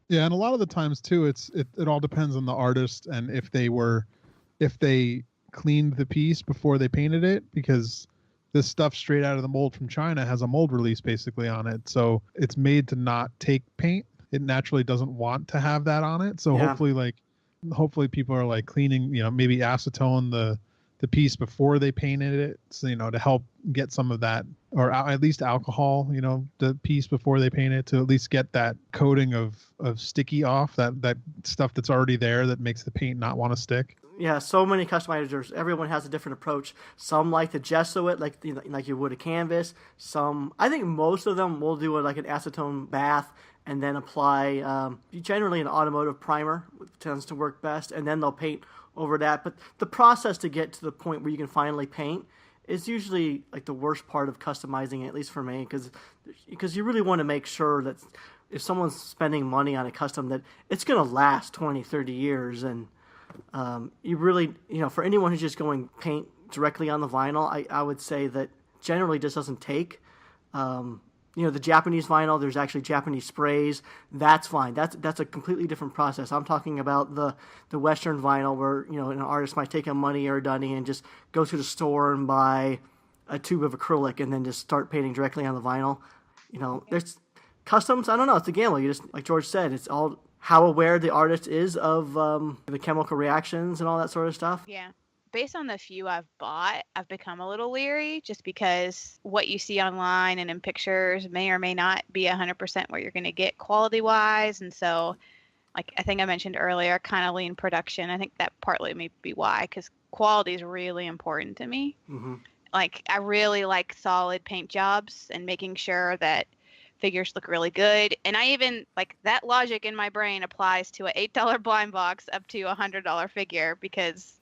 Yeah, and a lot of the times too, it all depends on the artist and if they cleaned the piece before they painted it, because this stuff straight out of the mold from China has a mold release basically on it. So it's made to not take paint. It naturally doesn't want to have that on it. So hopefully people are like cleaning, maybe acetone the piece before they painted it. So, to help get some of that, or at least alcohol, the piece before they paint it, to at least get that coating of sticky off, that stuff that's already there that makes the paint not want to stick. Yeah, so many customizers. Everyone has a different approach. Some like to gesso it, like you would a canvas. I think most of them will do like an acetone bath and then apply generally an automotive primer, which tends to work best, and then they'll paint over that. But the process to get to the point where you can finally paint is usually like the worst part of customizing it, at least for me, because you really want to make sure that if someone's spending money on a custom, that it's going to last 20, 30 years, and you really, for anyone who's just going paint directly on the vinyl, I would say that generally just doesn't take. The Japanese vinyl, there's actually Japanese sprays. That's fine. That's a completely different process. I'm talking about the Western vinyl where, an artist might take a money or a dunny and just go to the store and buy a tube of acrylic and then just start painting directly on the vinyl. There's customs. I don't know. It's a gamble. You just, like George said, it's all how aware the artist is of the chemical reactions and all that sort of stuff. Yeah. Based on the few I've bought, I've become a little leery just because what you see online and in pictures may or may not be 100% what you're going to get quality-wise. And so, like I think I mentioned earlier, kind of lean production. I think that partly may be why, because quality is really important to me. Mm-hmm. Like, I really like solid paint jobs and making sure that figures look really good. And I even, like, that logic in my brain applies to an $8 blind box up to a $100 figure, because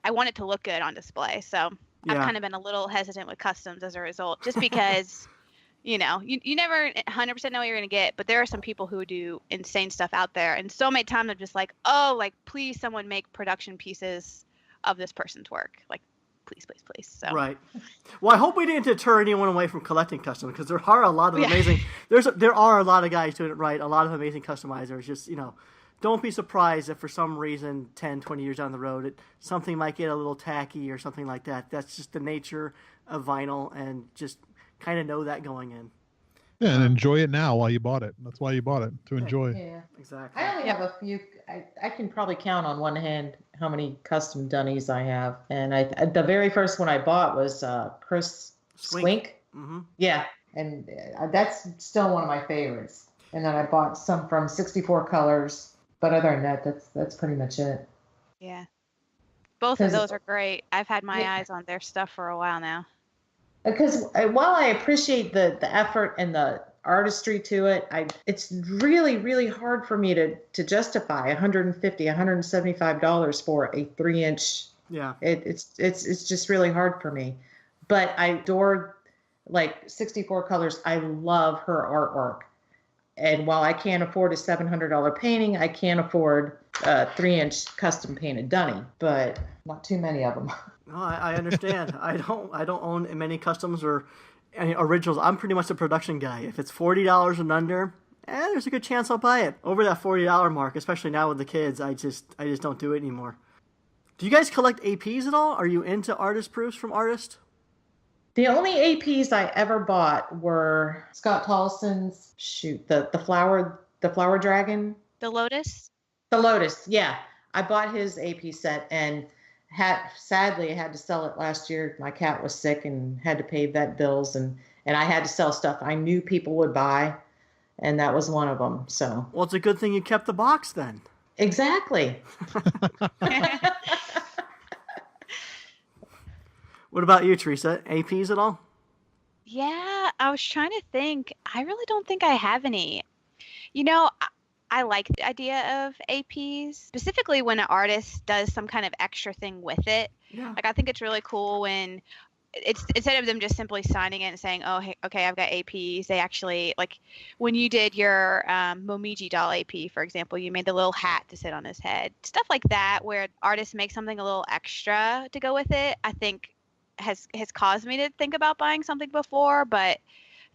I want it to look good on display. So I've kind of been a little hesitant with customs as a result, just because, you never 100% know what you're going to get, but there are some people who do insane stuff out there. And so many times I'm just like, oh, like, please someone make production pieces of this person's work. Like, please. So. Right. Well, I hope we didn't deter anyone away from collecting customs, because there are a lot of amazing, there are a lot of guys doing it right. A lot of amazing customizers. Just, don't be surprised if for some reason 10, 20 years down the road, something might get a little tacky or something like that. That's just the nature of vinyl, and just kind of know that going in. Yeah, and enjoy it now while you bought it. That's why you bought it, to enjoy. Yeah, exactly. I only have a few. I can probably count on one hand how many custom dunnies I have. And the very first one I bought was Chris Swink. Mm-hmm. Yeah, and that's still one of my favorites. And then I bought some from 64 Colors. But other than that, that's pretty much it. Yeah. Both of those are great. I've had my eyes on their stuff for a while now. Because while I appreciate the effort and the artistry to it, it's really, really hard for me to justify $150, $175 for a 3-inch. Yeah. It's just really hard for me. But I adore, like, 64 Colors. I love her artwork. And while I can't afford a $700 painting, I can't afford a 3-inch custom painted dunny, but not too many of them. No, I understand. I don't own many customs or any originals. I'm pretty much a production guy. If it's $40 and under, there's a good chance I'll buy it. Over that $40 mark, especially now with the kids, I just don't do it anymore. Do you guys collect APs at all? Are you into artist proofs from artists? The only APs I ever bought were Scott Tolson's the flower dragon. The Lotus? The Lotus, yeah. I bought his AP set and sadly I had to sell it last year. My cat was sick and had to pay vet bills and I had to sell stuff I knew people would buy, and that was one of them. So well, it's a good thing you kept the box then. Exactly. What about you, Theresa? APs at all? Yeah, I was trying to think. I really don't think I have any. You know, I like the idea of APs, specifically when an artist does some kind of extra thing with it. Yeah. Like, I think it's really cool when it's instead of them just simply signing it and saying, oh, hey, okay, I've got APs, they actually, like, when you did your Momiji doll AP, for example, you made the little hat to sit on his head. Stuff like that, where artists make something a little extra to go with it, I think has caused me to think about buying something before. But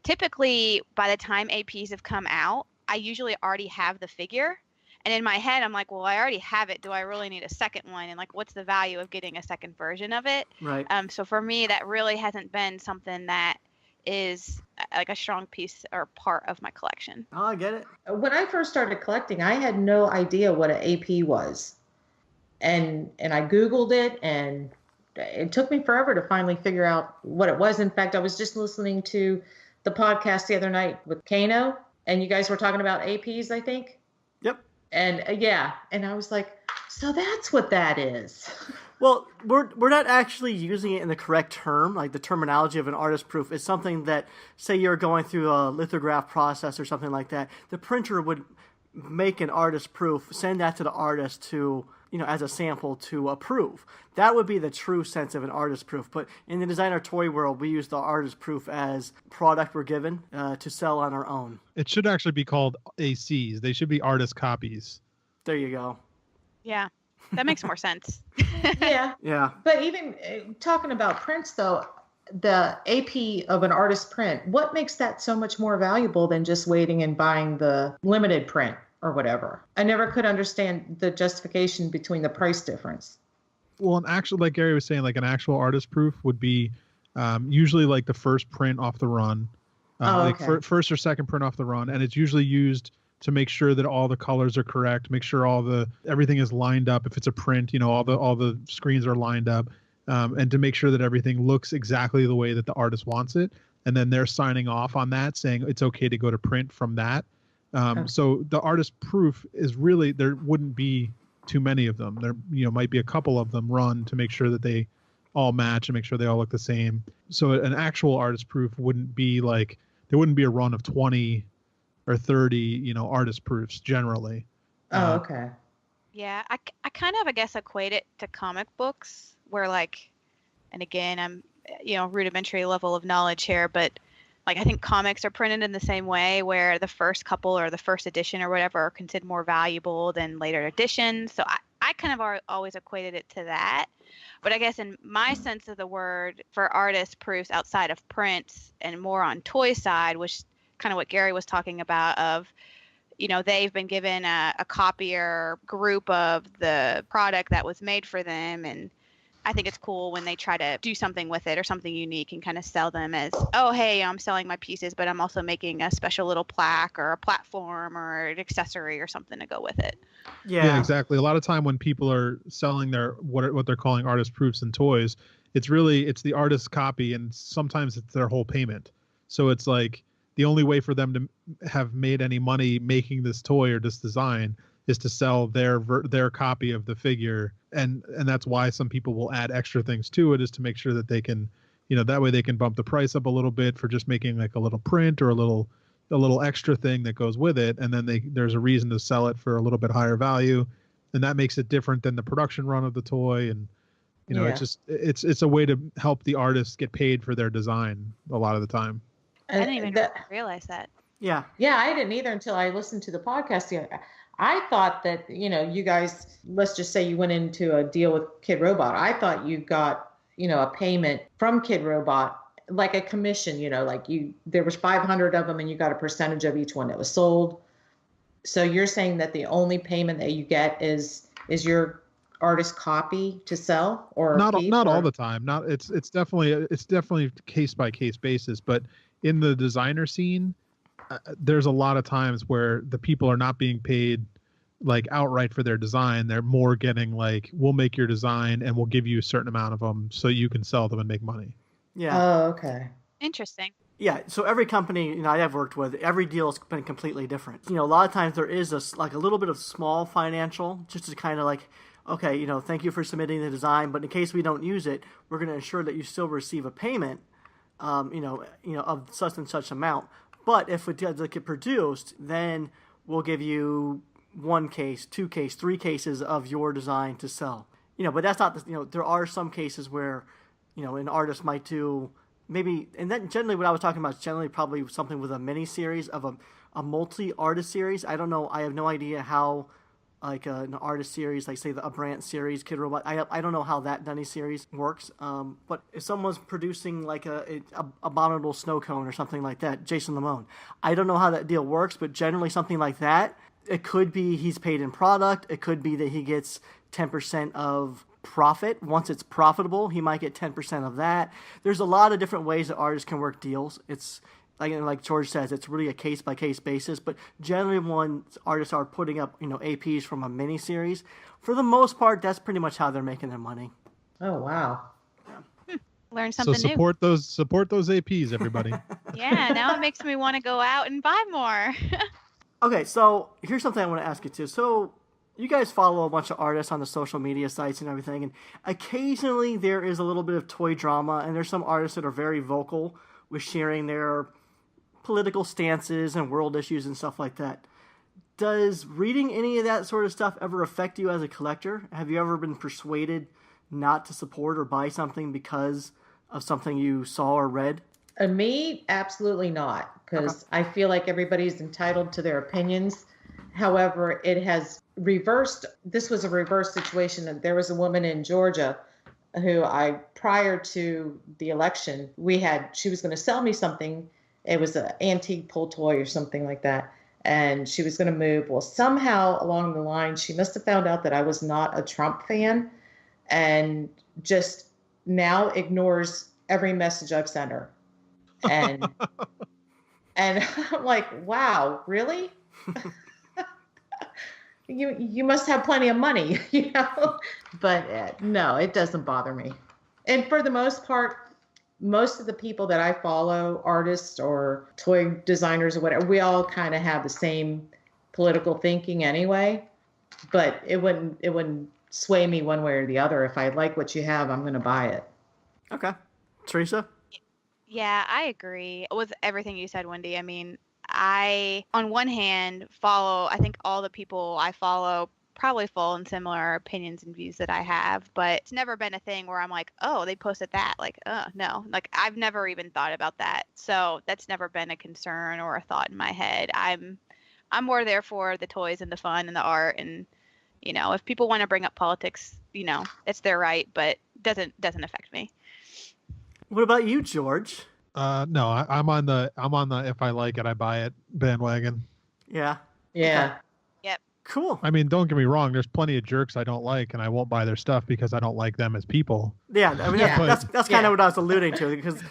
typically, by the time APs have come out, I usually already have the figure. And in my head, I'm like, well, I already have it. Do I really need a second one? And like, what's the value of getting a second version of it? Right. So for me, that really hasn't been something that is like a strong piece or part of my collection. Oh, I get it. When I first started collecting, I had no idea what an AP was. And I Googled it, and it took me forever to finally figure out what it was. In fact, I was just listening to the podcast the other night with Kano, and you guys were talking about APs, I think. Yep. And yeah, and I was like, so that's what that is. Well, we're not actually using it in the correct term. Like, the terminology of an artist proof is something that, say you're going through a lithograph process or something like that, the printer would make an artist proof, send that to the artist to, as a sample to approve. That would be the true sense of an artist proof. But in the designer toy world, we use the artist proof as product we're given to sell on our own. It should actually be called ACs. They should be artist copies. There you go. Yeah, that makes more sense. Yeah. Yeah. But even talking about prints, though, the AP of an artist print, what makes that so much more valuable than just waiting and buying the limited print or whatever? I never could understand the justification between the price difference. Well, an actual, like Gary was saying, like an actual artist proof would be usually like the first print off the run, first or second print off the run, and it's usually used to make sure that all the colors are correct, make sure everything is lined up. If it's a print, all the screens are lined up, and to make sure that everything looks exactly the way that the artist wants it, and then they're signing off on that, saying it's okay to go to print from that. So the artist proof is really, there wouldn't be too many of them. There, might be a couple of them run to make sure that they all match and make sure they all look the same. So an actual artist proof wouldn't be like, there wouldn't be a run of 20 or 30, artist proofs generally. Oh, okay. Yeah, I kind of, I guess, equate it to comic books where, like, and again, I'm, rudimentary level of knowledge here, but like, I think comics are printed in the same way where the first couple or the first edition or whatever are considered more valuable than later editions. So I kind of always equated it to that. But I guess in my sense of the word for artist proofs outside of prints and more on toy side, which kind of what Gary was talking about of, they've been given a copier group of the product that was made for them. And I think it's cool when they try to do something with it or something unique and kind of sell them as, oh, hey, I'm selling my pieces, but I'm also making a special little plaque or a platform or an accessory or something to go with it. Yeah, exactly. A lot of time when people are selling their what they're calling artist proofs and toys, it's the artist's copy, and sometimes it's their whole payment. So it's like the only way for them to have made any money making this toy or this design is to sell their copy of the figure, and that's why some people will add extra things to it, is to make sure that they can, that way they can bump the price up a little bit for just making like a little print or a little extra thing that goes with it, and then there's a reason to sell it for a little bit higher value, and that makes it different than the production run of the toy, and it's a way to help the artists get paid for their design a lot of the time. I didn't even realize that. Yeah, I didn't either until I listened to the podcast. I thought that, you guys, let's just say you went into a deal with Kid Robot. I thought you got, a payment from Kid Robot, like a commission, there was 500 of them and you got a percentage of each one that was sold. So you're saying that the only payment that you get is your artist copy to sell or not all the time. Not it's definitely case by case basis. But in the designer scene, there's a lot of times where the people are not being paid like outright for their design. They're more getting like, we'll make your design and we'll give you a certain amount of them so you can sell them and make money. Yeah. Oh, okay. Interesting. Yeah, so every company I have worked with, every deal has been completely different. A lot of times there is a little bit of small financial, just to kind of like, okay, thank you for submitting the design, but in case we don't use it, we're going to ensure that you still receive a payment, of such and such amount. But if it does get produced, then we'll give you 1 case, 2 case, 3 cases of your design to sell. But that's not there are some cases where, an artist might do maybe, and then generally what I was talking about is generally probably something with a mini series of a multi-artist series. I don't know. I have no idea how like an artist series, like say a Brandt series, Kid Robot. I don't know how that Dunny series works. But if someone's producing like a Abominable Snow Cone or something like that, Jason Lamone, I don't know how that deal works, but generally something like that, it could be he's paid in product. It could be that he gets 10% of profit. Once it's profitable, he might get 10% of that. There's a lot of different ways that artists can work deals. It's like George says, it's really a case by case basis. But generally, when artists are putting up APs from a mini series, for the most part, that's pretty much how they're making their money. Oh wow! Learn something new. Support those APs, everybody. Yeah, now it makes me want to go out and buy more. Okay, so here's something I want to ask you too. So you guys follow a bunch of artists on the social media sites and everything, and occasionally there is a little bit of toy drama, and there's some artists that are very vocal with sharing their political stances and world issues and stuff like that. Does reading any of that sort of stuff ever affect you as a collector? Have you ever been persuaded not to support or buy something because of something you saw or read? Me, absolutely not, because I feel like everybody's entitled to their opinions. However, it has reversed. This was a reverse situation. There was a woman in Georgia who prior to the election, she was going to sell me something. It was an antique pull toy or something like that. And she was going to move. Well, somehow along the line, she must have found out that I was not a Trump fan and just now ignores every message I've sent her. And and I'm like, wow, really? You must have plenty of money, But no, it doesn't bother me. And for the most part, most of the people that I follow, artists or toy designers or whatever, we all kind of have the same political thinking anyway. But it wouldn't sway me one way or the other. If I like what you have, I'm going to buy it. Okay. Teresa? Yeah, I agree with everything you said, Wendy. I mean, I, on one hand, I think all the people I follow probably fall in similar opinions and views that I have, but it's never been a thing where I'm like, oh, they posted that. Like, no. Like, I've never even thought about that. So that's never been a concern or a thought in my head. I'm more there for the toys and the fun and the art. And, if people want to bring up politics, it's their right, but doesn't affect me. What about you, George? No, I'm on the if I like it, I buy it bandwagon. Yeah. Yeah. Okay. Yep. Cool. I mean, don't get me wrong. There's plenty of jerks I don't like, and I won't buy their stuff because I don't like them as people. Yeah, I mean, that's kind of what I was alluding to, because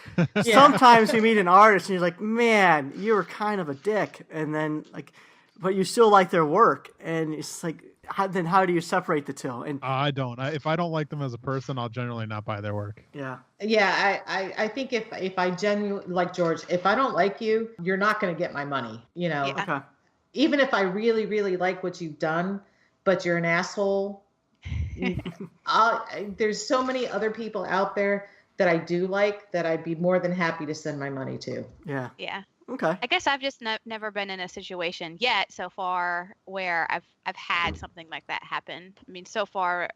sometimes you meet an artist and you're like, man, you were kind of a dick, and then but you still like their work, and it's like, how do you separate the two? And I don't. If I don't like them as a person, I'll generally not buy their work. Yeah. Yeah, I think if I genuinely, like George, if I don't like you, you're not going to get my money. Yeah. Okay. Even if I really, really like what you've done, but you're an asshole. There's so many other people out there that I do like that I'd be more than happy to send my money to. Yeah. Yeah. Okay. I guess I've just never been in a situation yet so far where I've had something like that happen. I mean, so far,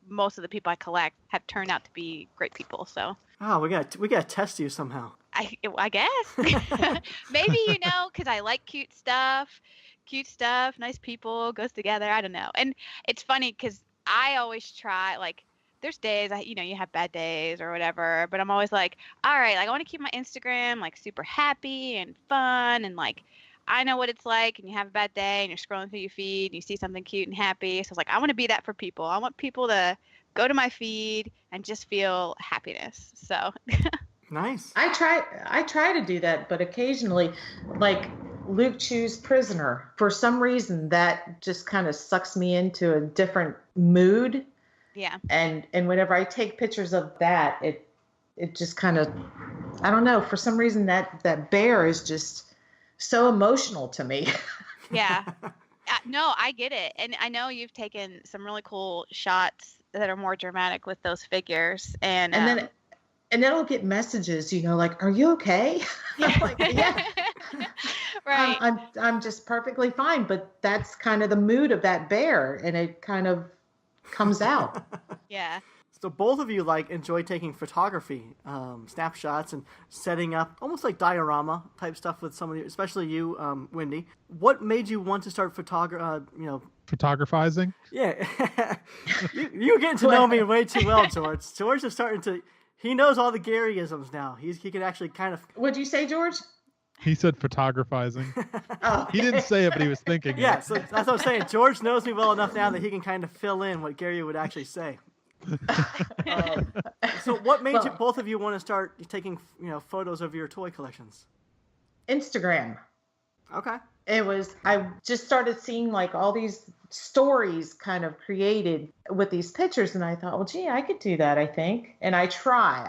most of the people I collect have turned out to be great people. So. Oh, we got to test you somehow. I guess. Maybe, because I like cute stuff, nice people, goes together. I don't know. And it's funny because I always try, there's days, you have bad days or whatever, but I'm always like, all right, I want to keep my Instagram, super happy and fun. And, I know what it's like, and you have a bad day, and you're scrolling through your feed, and you see something cute and happy. So I was like, I want to be that for people. I want people to go to my feed and just feel happiness. So Nice. I try to do that, but occasionally, like Luke Chu's Prisoner, for some reason that just kind of sucks me into a different mood. yeah. And whenever I take pictures of that, it just kind of, I don't know, for some reason that bear is just so emotional to me. Yeah. No, I get it. And I know you've taken some really cool shots that are more dramatic with those figures. And then it'll get messages, like, "Are you okay?" I'm like, "Yeah." Right. I'm just perfectly fine, but that's kind of the mood of that bear, and it kind of comes out. Yeah. So both of you enjoy taking photography, snapshots, and setting up almost like diorama type stuff with some of you, especially you, Wendy. What made you want to start Photographizing? Yeah, you're getting to know me way too well, George. George is starting to. He knows all the Garyisms now. He can actually kind of. What'd you say, George? He said photographing. Oh. He didn't say it, but he was thinking Yeah, it. so that's what I'm saying. George knows me well enough now that he can kind of fill in what Gary would actually say. So what made you both of you want to start taking photos of your toy collections? Instagram. Okay. I just started seeing all these stories kind of created with these pictures, and I thought, well, gee, I could do that, I think. And I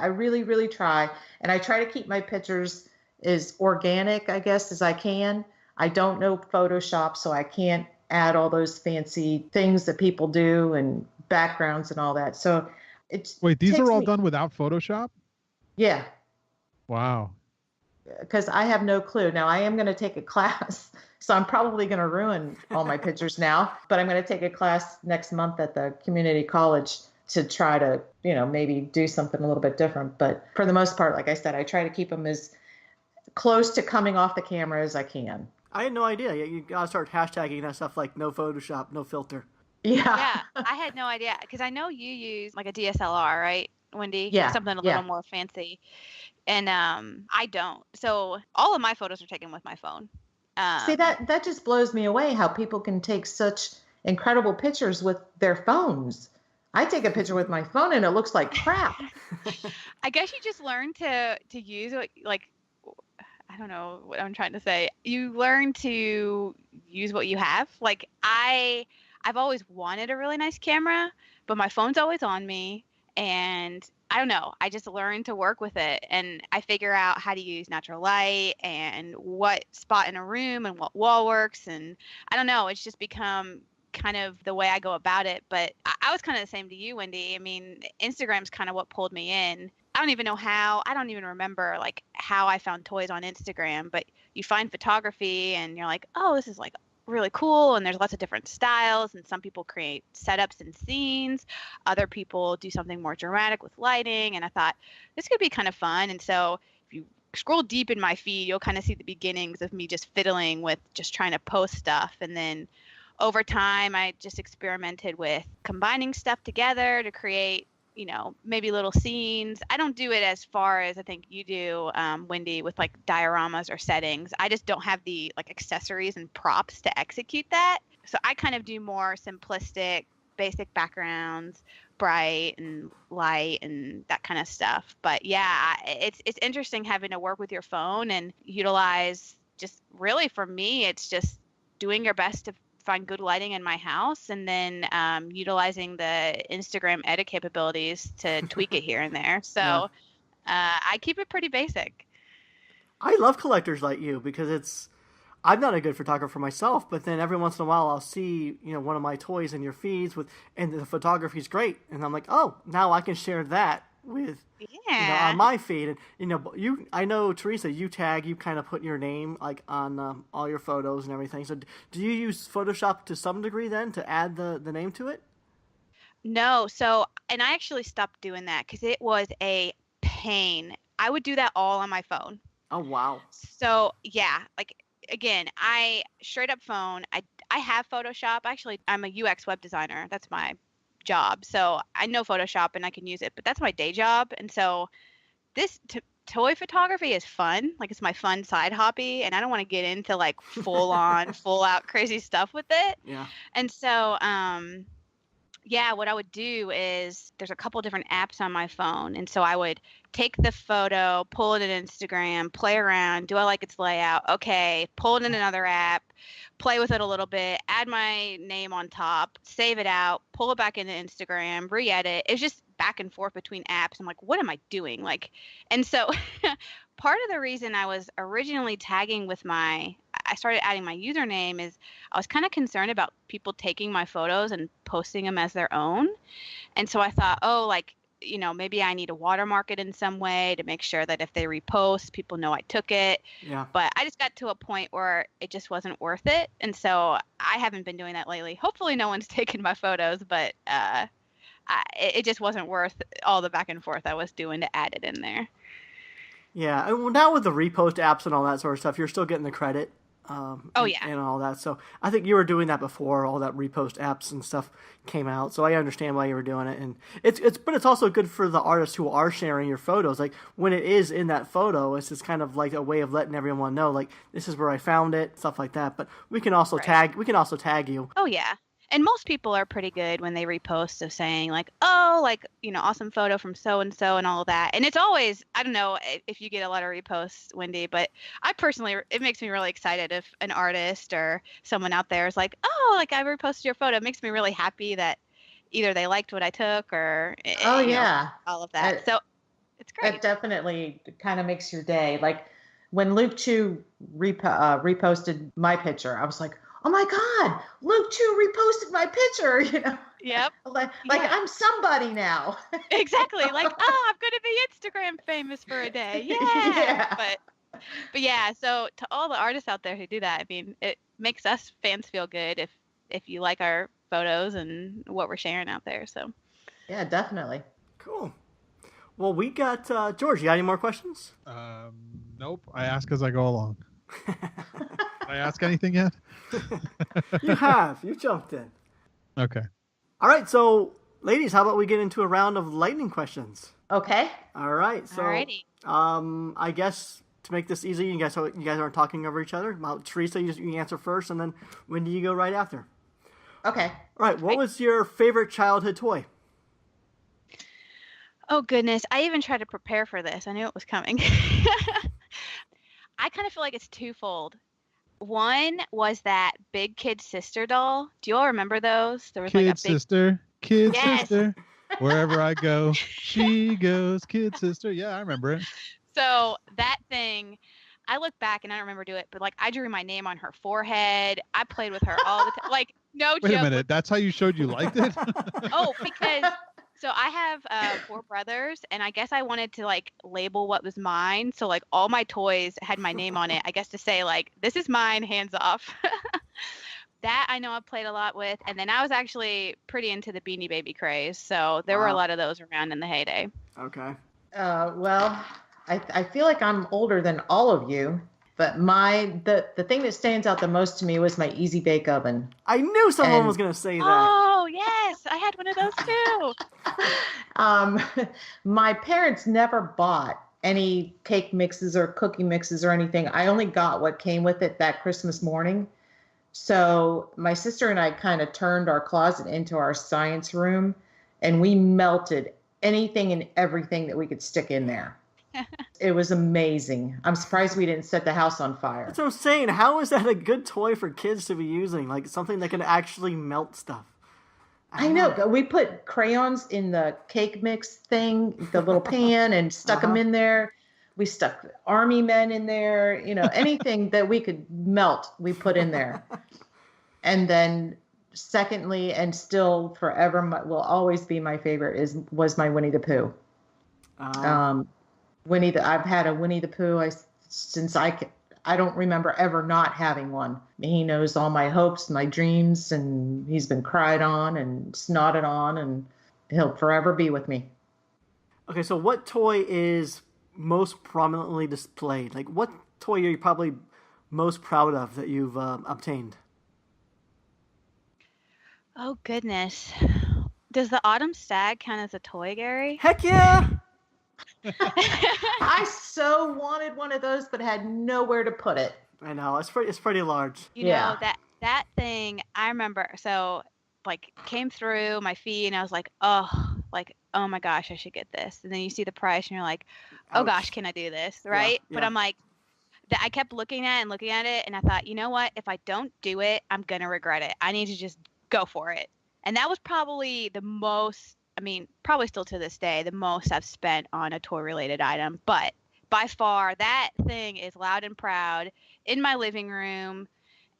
really, really try. And I try to keep my pictures as organic, I guess, as I can. I don't know Photoshop, so I can't add all those fancy things that people do and backgrounds and all that. So Wait, these are all done without Photoshop? Yeah. Wow. Because I have no clue. Now, I am going to take a class, so I'm probably going to ruin all my pictures now, but I'm going to take a class next month at the community college to try to, maybe do something a little bit different. But for the most part, like I said, I try to keep them as close to coming off the camera as I can. I had no idea. You got to start hashtagging that stuff like no Photoshop, no filter. Yeah. I had no idea, because I know you use a DSLR, right, Wendy? Yeah. Something a little more fancy. And I don't. So all of my photos are taken with my phone. See, that just blows me away how people can take such incredible pictures with their phones. I take a picture with my phone and it looks like crap. I guess you just learn to use it, I don't know what I'm trying to say. You learn to use what you have. I've always wanted a really nice camera, but my phone's always on me, and I don't know. I just learned to work with it, and I figure out how to use natural light and what spot in a room and what wall works, and I don't know. It's just become kind of the way I go about it. But I was kind of the same to you, Wendy. I mean, Instagram's kind of what pulled me in. I don't even know how. I don't even remember how I found toys on Instagram, but you find photography and you're like, oh, this is really cool, and there's lots of different styles, and some people create setups and scenes, other people do something more dramatic with lighting, and I thought this could be kind of fun. And so if you scroll deep in my feed, you'll kind of see the beginnings of me just fiddling with just trying to post stuff, and then over time I just experimented with combining stuff together to create maybe little scenes. I don't do it as far as I think you do, Wendy, with dioramas or settings. I just don't have the accessories and props to execute that. So I kind of do more simplistic, basic backgrounds, bright and light and that kind of stuff. But yeah, it's interesting having to work with your phone and utilize, just really for me, it's just doing your best to find good lighting in my house, and then utilizing the Instagram edit capabilities to tweak it here and there. So I keep it pretty basic. I love collectors like you because I'm not a good photographer myself, but then every once in a while I'll see one of my toys in your feeds and the photography's great, and I'm like, oh, now I can share that with on my feed. And I know, Theresa, you kind of put your name on all your photos and everything. So do you use Photoshop to some degree then to add the name to it? No. So, and I actually stopped doing that because it was a pain. I would do that all on my phone. Oh, wow. So yeah, again, I straight up phone. I have Photoshop. Actually, I'm a UX web designer. That's my job. So I know Photoshop and I can use it, but that's my day job. And so this toy photography is fun. Like, it's my fun side hobby, and I don't want to get into like full on, full out crazy stuff with it. Yeah. And so, yeah, what I would do is there's a couple different apps on my phone. And so I would take the photo, pull it in Instagram, play around. Do I like its layout? Okay. Pull it in another app, play with it a little bit, add my name on top, save it out, pull it back into Instagram, re-edit. It's just back and forth between apps. I'm like, what am I doing? Like, and so part of the reason I was originally tagging with I started adding my username is I was kind of concerned about people taking my photos and posting them as their own. And so I thought, oh, like, maybe I need to watermark it in some way to make sure that if they repost, people know I took it. Yeah. But I just got to a point where it just wasn't worth it. And so I haven't been doing that lately. Hopefully no one's taken my photos, but it just wasn't worth all the back and forth I was doing to add it in there. Yeah. Well, now with the repost apps and all that sort of stuff, you're still getting the credit. Yeah. And all that. So I think you were doing that before all that repost apps and stuff came out. So I understand why you were doing it. And but it's also good for the artists who are sharing your photos. Like when it is in that photo, it's just kind of like a way of letting everyone know, like, this is where I found it, stuff like that. But we can also tag you. Oh yeah. And most people are pretty good when they repost of saying like, oh, like, awesome photo from so-and-so and all of that. And it's always, I don't know if you get a lot of reposts, Wendy, but I personally, it makes me really excited if an artist or someone out there is like, oh, like I reposted your photo. It makes me really happy that either they liked what I took or, all of that. So it's great. It definitely kind of makes your day. Like when Luke Chu reposted my picture, I was like, oh my God, Luke Chu reposted my picture, Yep. like I'm somebody now. Exactly. Like, oh, I'm going to be Instagram famous for a day. Yeah. But yeah, so to all the artists out there who do that, I mean, it makes us fans feel good if you like our photos and what we're sharing out there. So yeah, definitely. Cool. Well, we got George. You got any more questions? Nope. I ask as I go along. Did I ask anything yet? You have. You jumped in. Okay. All right. So, ladies, how about we get into a round of lightning questions? Okay. All right. So, alrighty. I guess to make this easy, you guys aren't talking over each other. Well, Theresa, you answer first, and then Wendy, you go right after. Okay. All right. What was your favorite childhood toy? Oh, goodness. I even tried to prepare for this. I knew it was coming. I kind of feel like it's twofold. One was that big Kid Sister doll. Do you all remember those? There was Kid like a big Sister, Kid Sister. Wherever I go, she goes, Kid Sister. Yeah, I remember it. So that thing, I look back and I don't remember doing it, but like I drew my name on her forehead. I played with her all the time. Like, no joke. Wait a minute. That's how you showed you liked it? Oh, because so I have 4 brothers, and I guess I wanted to like label what was mine. So like all my toys had my name on it. I guess to say like, this is mine, hands off. That I know I played a lot with. And then I was actually pretty into the Beanie Baby craze. So there were a lot of those around in the heyday. Okay. Well, I feel like I'm older than all of you, but the thing that stands out the most to me was my Easy Bake Oven. I knew someone was going to say that. Oh, yes. I had one of those too. My parents never bought any cake mixes or cookie mixes or anything. I only got what came with it that Christmas morning. So my sister and I kind of turned our closet into our science room, and we melted anything and everything that we could stick in there. It was amazing. I'm surprised we didn't set the house on fire. That's what I'm saying. How is that a good toy for kids to be using? Like something that can actually melt stuff. I know. We put crayons in the cake mix thing, the little pan, and stuck them in there. We stuck army men in there. Anything that we could melt, we put in there. And then secondly, and still forever will always be my favorite, was my Winnie the Pooh. I've had a Winnie the Pooh since I don't remember ever not having one. He knows all my hopes, my dreams, and he's been cried on and snotted on, and he'll forever be with me. Okay, so what toy is most prominently displayed? Like, what toy are you probably most proud of that you've obtained? Oh, goodness. Does the Autumn Stag count as a toy, Gary? Heck yeah! I so wanted one of those, but had nowhere to put it. I know, it's pretty large. You know, that thing, I remember, so like came through my feed and I was like, oh my gosh, I should get this. And then you see the price and you're like, oh Ouch. gosh, can I do this? Right? Yeah. But I'm like, I kept looking at it and I thought, you know what? If I don't do it, I'm going to regret it. I need to just go for it. And that was probably the most, I mean, probably still to this day, the most I've spent on a toy related item. But by far, that thing is loud and proud in my living room.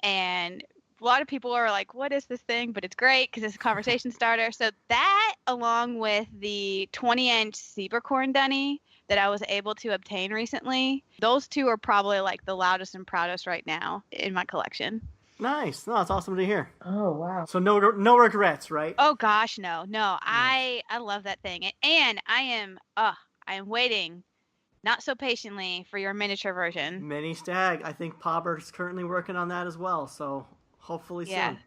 And a lot of people are like, what is this thing? But it's great because it's a conversation starter. So that, along with the 20-inch zebra corn dunny that I was able to obtain recently, those two are probably like the loudest and proudest right now in my collection. Nice. No, it's awesome to hear. Oh, wow. So no regrets, right? Oh gosh, no. I love that thing. And I am waiting not so patiently for your miniature version. Mini Stag. I think Pauber's currently working on that as well, so hopefully soon.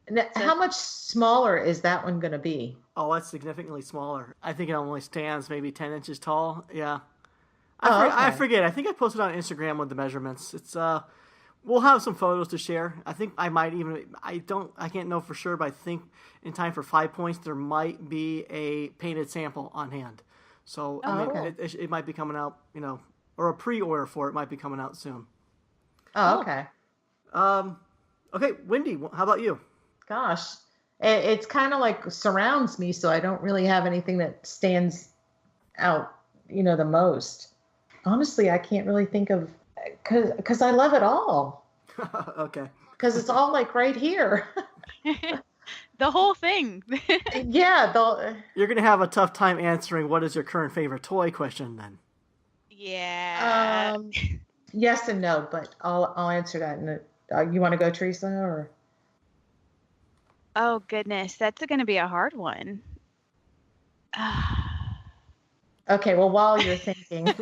Now, how much smaller is that one going to be? Oh, it's significantly smaller. I think it only stands maybe 10 inches tall. Yeah. Okay. I forget. I think I posted on Instagram with the measurements. It's we'll have some photos to share. I think I might even I can't know for sure, but I think in time for 5 points there might be a painted sample on hand. So it might be coming out, you know, or a pre-order for it might be coming out soon. Oh, okay. Okay, Wendy, how about you? Gosh, it's kind of like surrounds me, so I don't really have anything that stands out, you know, the most. Honestly, I can't really think of, because I love it all. Okay. Because it's all like right here. The whole thing. Yeah. You're going to have a tough time answering what is your current favorite toy question then. Yeah. Yes and no, but I'll answer that. You want to go, Teresa, or? Oh goodness, that's going to be a hard one. Okay, well, while you're thinking,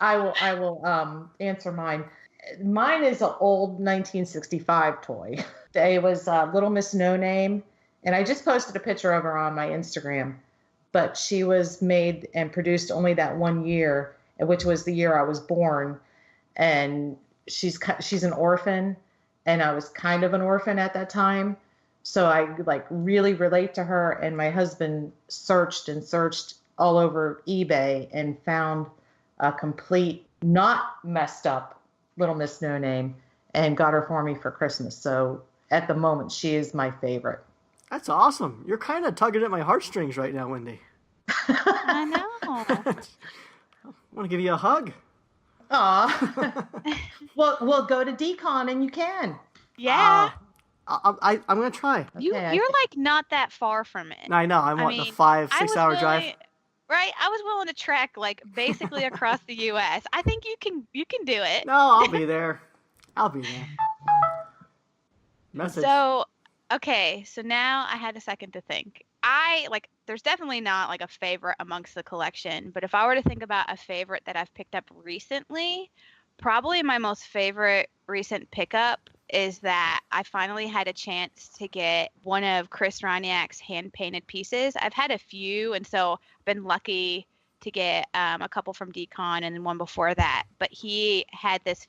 I will answer mine. Mine is an old 1965 toy. It was Little Miss No Name, and I just posted a picture of her on my Instagram. But she was made and produced only that 1 year, which was the year I was born. And she's an orphan, and I was kind of an orphan at that time. So I like really relate to her, and my husband searched all over eBay and found a complete, not messed up Little Miss No Name and got her for me for Christmas. So at the moment, she is my favorite. That's awesome. You're kind of tugging at my heartstrings right now, Wendy. I know. I want to give you a hug. Aw. Well, we'll go to Decon and you can. Yeah. I'm going to try. You're like not that far from it. I know. I'm a 5-6 hour drive. Right? I was willing to trek like basically across the U.S. I think you can do it. No, I'll be there. Message. So, okay. So now I had a second to think. There's definitely not like a favorite amongst the collection, but if I were to think about a favorite that I've picked up recently, probably my most favorite recent pickup is that I finally had a chance to get one of Chris Roniak's hand-painted pieces. I've had a few, and so I've been lucky to get a couple from Decon and then one before that. But he had this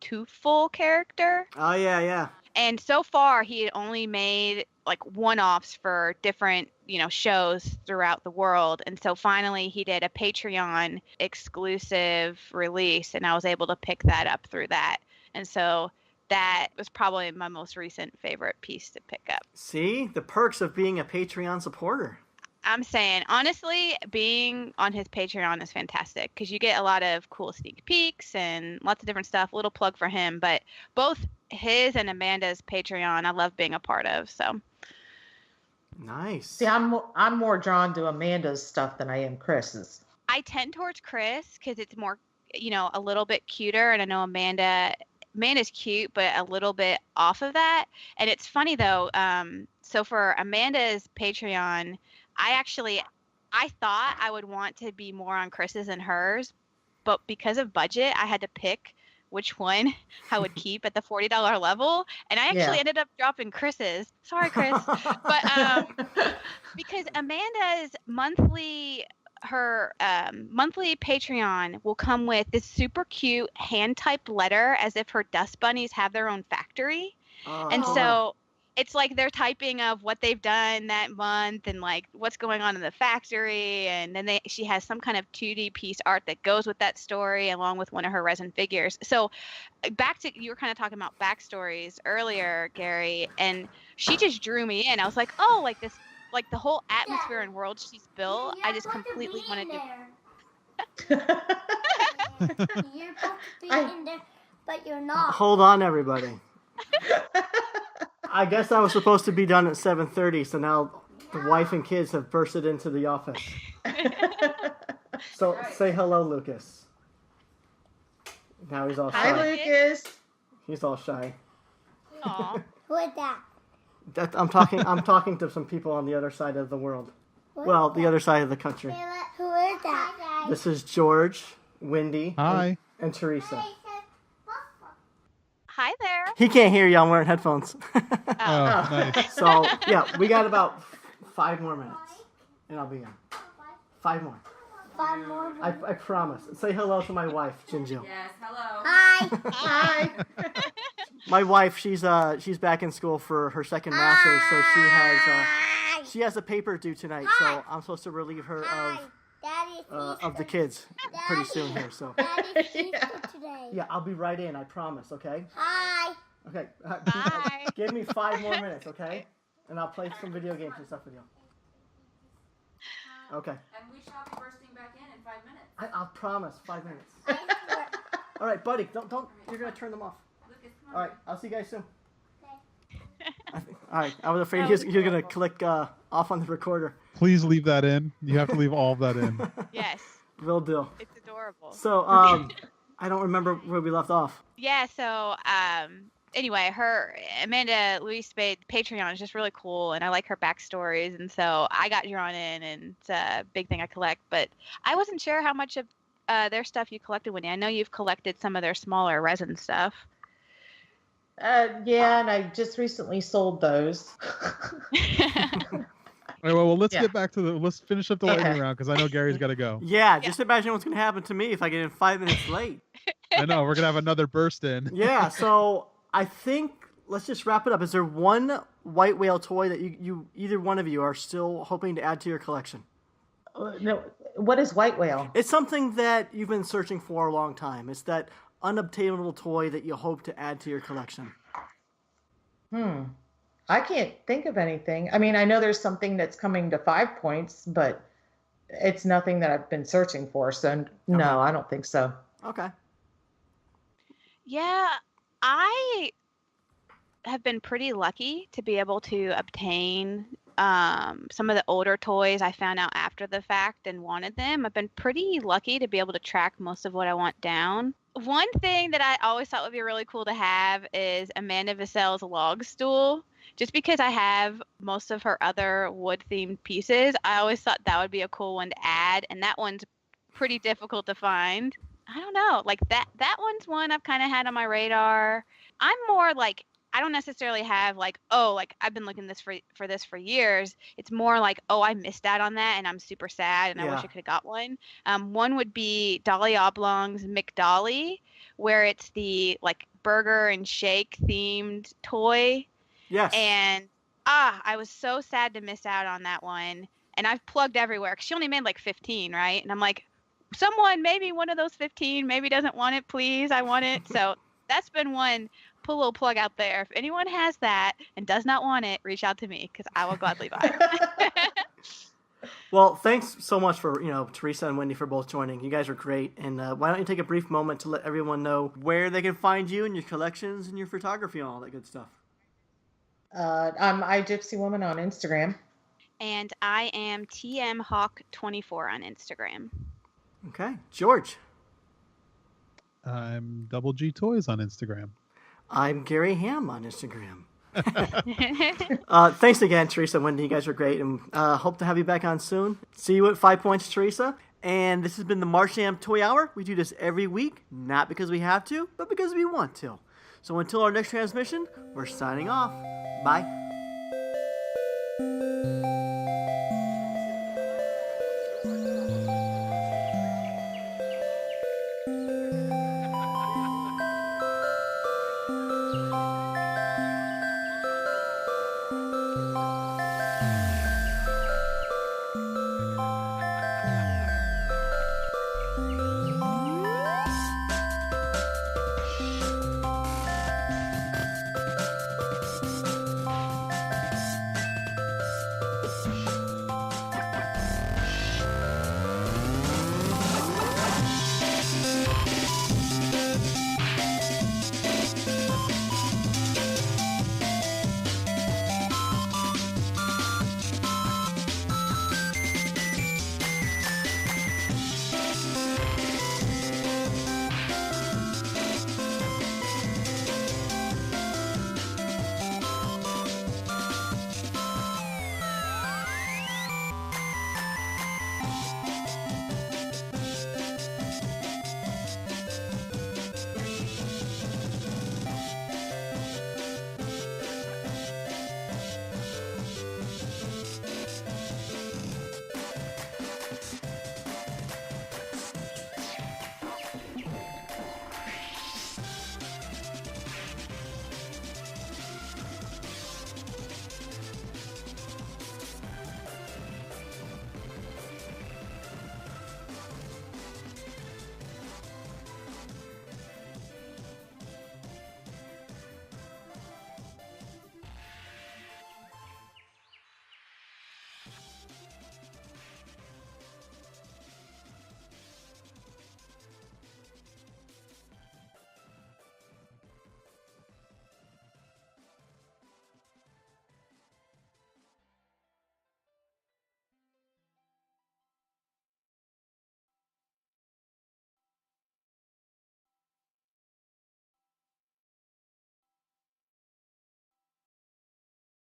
Toothful character. Oh, yeah. And so far, he had only made like one-offs for different, shows throughout the world. And so finally, he did a Patreon exclusive release, and I was able to pick that up through that. And so that was probably my most recent favorite piece to pick up. See, the perks of being a Patreon supporter. I'm saying, honestly, being on his Patreon is fantastic because you get a lot of cool sneak peeks and lots of different stuff. A little plug for him, but both his and Amanda's Patreon, I love being a part of. So nice. See, I'm more drawn to Amanda's stuff than I am Chris's. I tend towards Chris because it's more, a little bit cuter, and I know Amanda's cute, but a little bit off of that. And it's funny though. So for Amanda's Patreon, I thought I would want to be more on Chris's than hers, but because of budget, I had to pick which one I would keep at the $40 level, and I actually ended up dropping Chris's. Sorry, Chris, but because Amanda's monthly her monthly Patreon will come with this super cute hand-typed letter as if her dust bunnies have their own factory. And so it's like they're typing of what they've done that month and like what's going on in the factory. And then she has some kind of 2D piece art that goes with that story along with one of her resin figures. So back to, you were kind of talking about backstories earlier, Gary, and she just drew me in. I was like, oh, like this, like the whole atmosphere and world she's built, I just completely wanted to. You're supposed to be in there, but you're not. Hold on, everybody. I guess I was supposed to be done at 7:30, so now the wife and kids have bursted into the office. So say hello, Lucas. Now he's all shy. Hi, Lucas. He's all shy. Aw. Who is that? I'm talking to some people on the other side of the world. Well, the other side of the country. Who is that? This is George, Wendy, Hi. and Teresa. Hi there. He can't hear you. I'm wearing headphones. Oh, nice. So, yeah, we got about 5 more minutes, and I'll be in. 5 more. 5 more. I promise. Say hello to my wife, Jinju. Yes, hello. Hi. Hi. My wife, she's back in school for her second master's, so she has a paper due tonight. So I'm supposed to relieve her of the kids pretty soon here. So Daddy's Easter today. yeah, I'll be right in. I promise. Okay. Hi. Okay. Bye. Give me 5 more minutes, okay? And I'll play some video games and stuff with you. Okay. And we shall be bursting back in 5 minutes. I'll promise 5 minutes. All right, buddy. Don't. You're gonna turn them off. Lucas, come on. All right. I'll see you guys soon. All right. I was afraid you're gonna click off on the recorder. Please leave that in. You have to leave all of that in. Yes. Will do. It's adorable. So I don't remember where we left off. Yeah, so anyway, her Amanda Louise Spade Patreon is just really cool, and I like her backstories, and so I got drawn in, and it's a big thing I collect. But I wasn't sure how much of their stuff you collected, Wendy. I know you've collected some of their smaller resin stuff. Yeah, and I just recently sold those. All right, well, let's get back to let's finish up the lightning round because I know Gary's got to go. Yeah, just imagine what's gonna happen to me if I get in 5 minutes late. I know we're gonna have another burst in. Yeah, so I think let's just wrap it up. Is there one white whale toy that you either one of you are still hoping to add to your collection? No, what is white whale? It's something that you've been searching for a long time. It's that unobtainable toy that you hope to add to your collection. I can't think of anything. I mean, I know there's something that's coming to 5 points, but it's nothing that I've been searching for. So no, I don't think so. Okay. Yeah, I have been pretty lucky to be able to obtain some of the older toys I found out after the fact and wanted them. I've been pretty lucky to be able to track most of what I want down. One thing that I always thought would be really cool to have is Amanda Vissel's log stool. Just because I have most of her other wood-themed pieces, I always thought that would be a cool one to add, and that one's pretty difficult to find. I don't know, like that one's one I've kind of had on my radar. I'm more like, I don't necessarily have like, oh, like I've been looking for this for years. It's more like, oh, I missed out on that and I'm super sad and I wish I could have got one. One would be Dolly Oblong's McDolly, where it's the like burger and shake themed toy. Yes. And I was so sad to miss out on that one. And I've plugged everywhere because she only made like 15, right? And I'm like, someone, maybe one of those 15 maybe doesn't want it, please. I want it. So that's been one. Put a little plug out there. If anyone has that and does not want it, reach out to me because I will gladly buy it. Well, thanks so much for, Teresa and Wendy for both joining. You guys are great. And why don't you take a brief moment to let everyone know where they can find you and your collections and your photography and all that good stuff. I'm iGypsyWoman on Instagram. And I am TMHawk24 on Instagram. Okay. George. I'm Double G Toys on Instagram. I'm Gary Ham on Instagram. Thanks again, Teresa and Wendy. You guys are great, and hope to have you back on soon. See you at 5 Points, Teresa. And this has been the Marsham Toy Hour. We do this every week, not because we have to, but because we want to. So until our next transmission, we're signing off. Bye.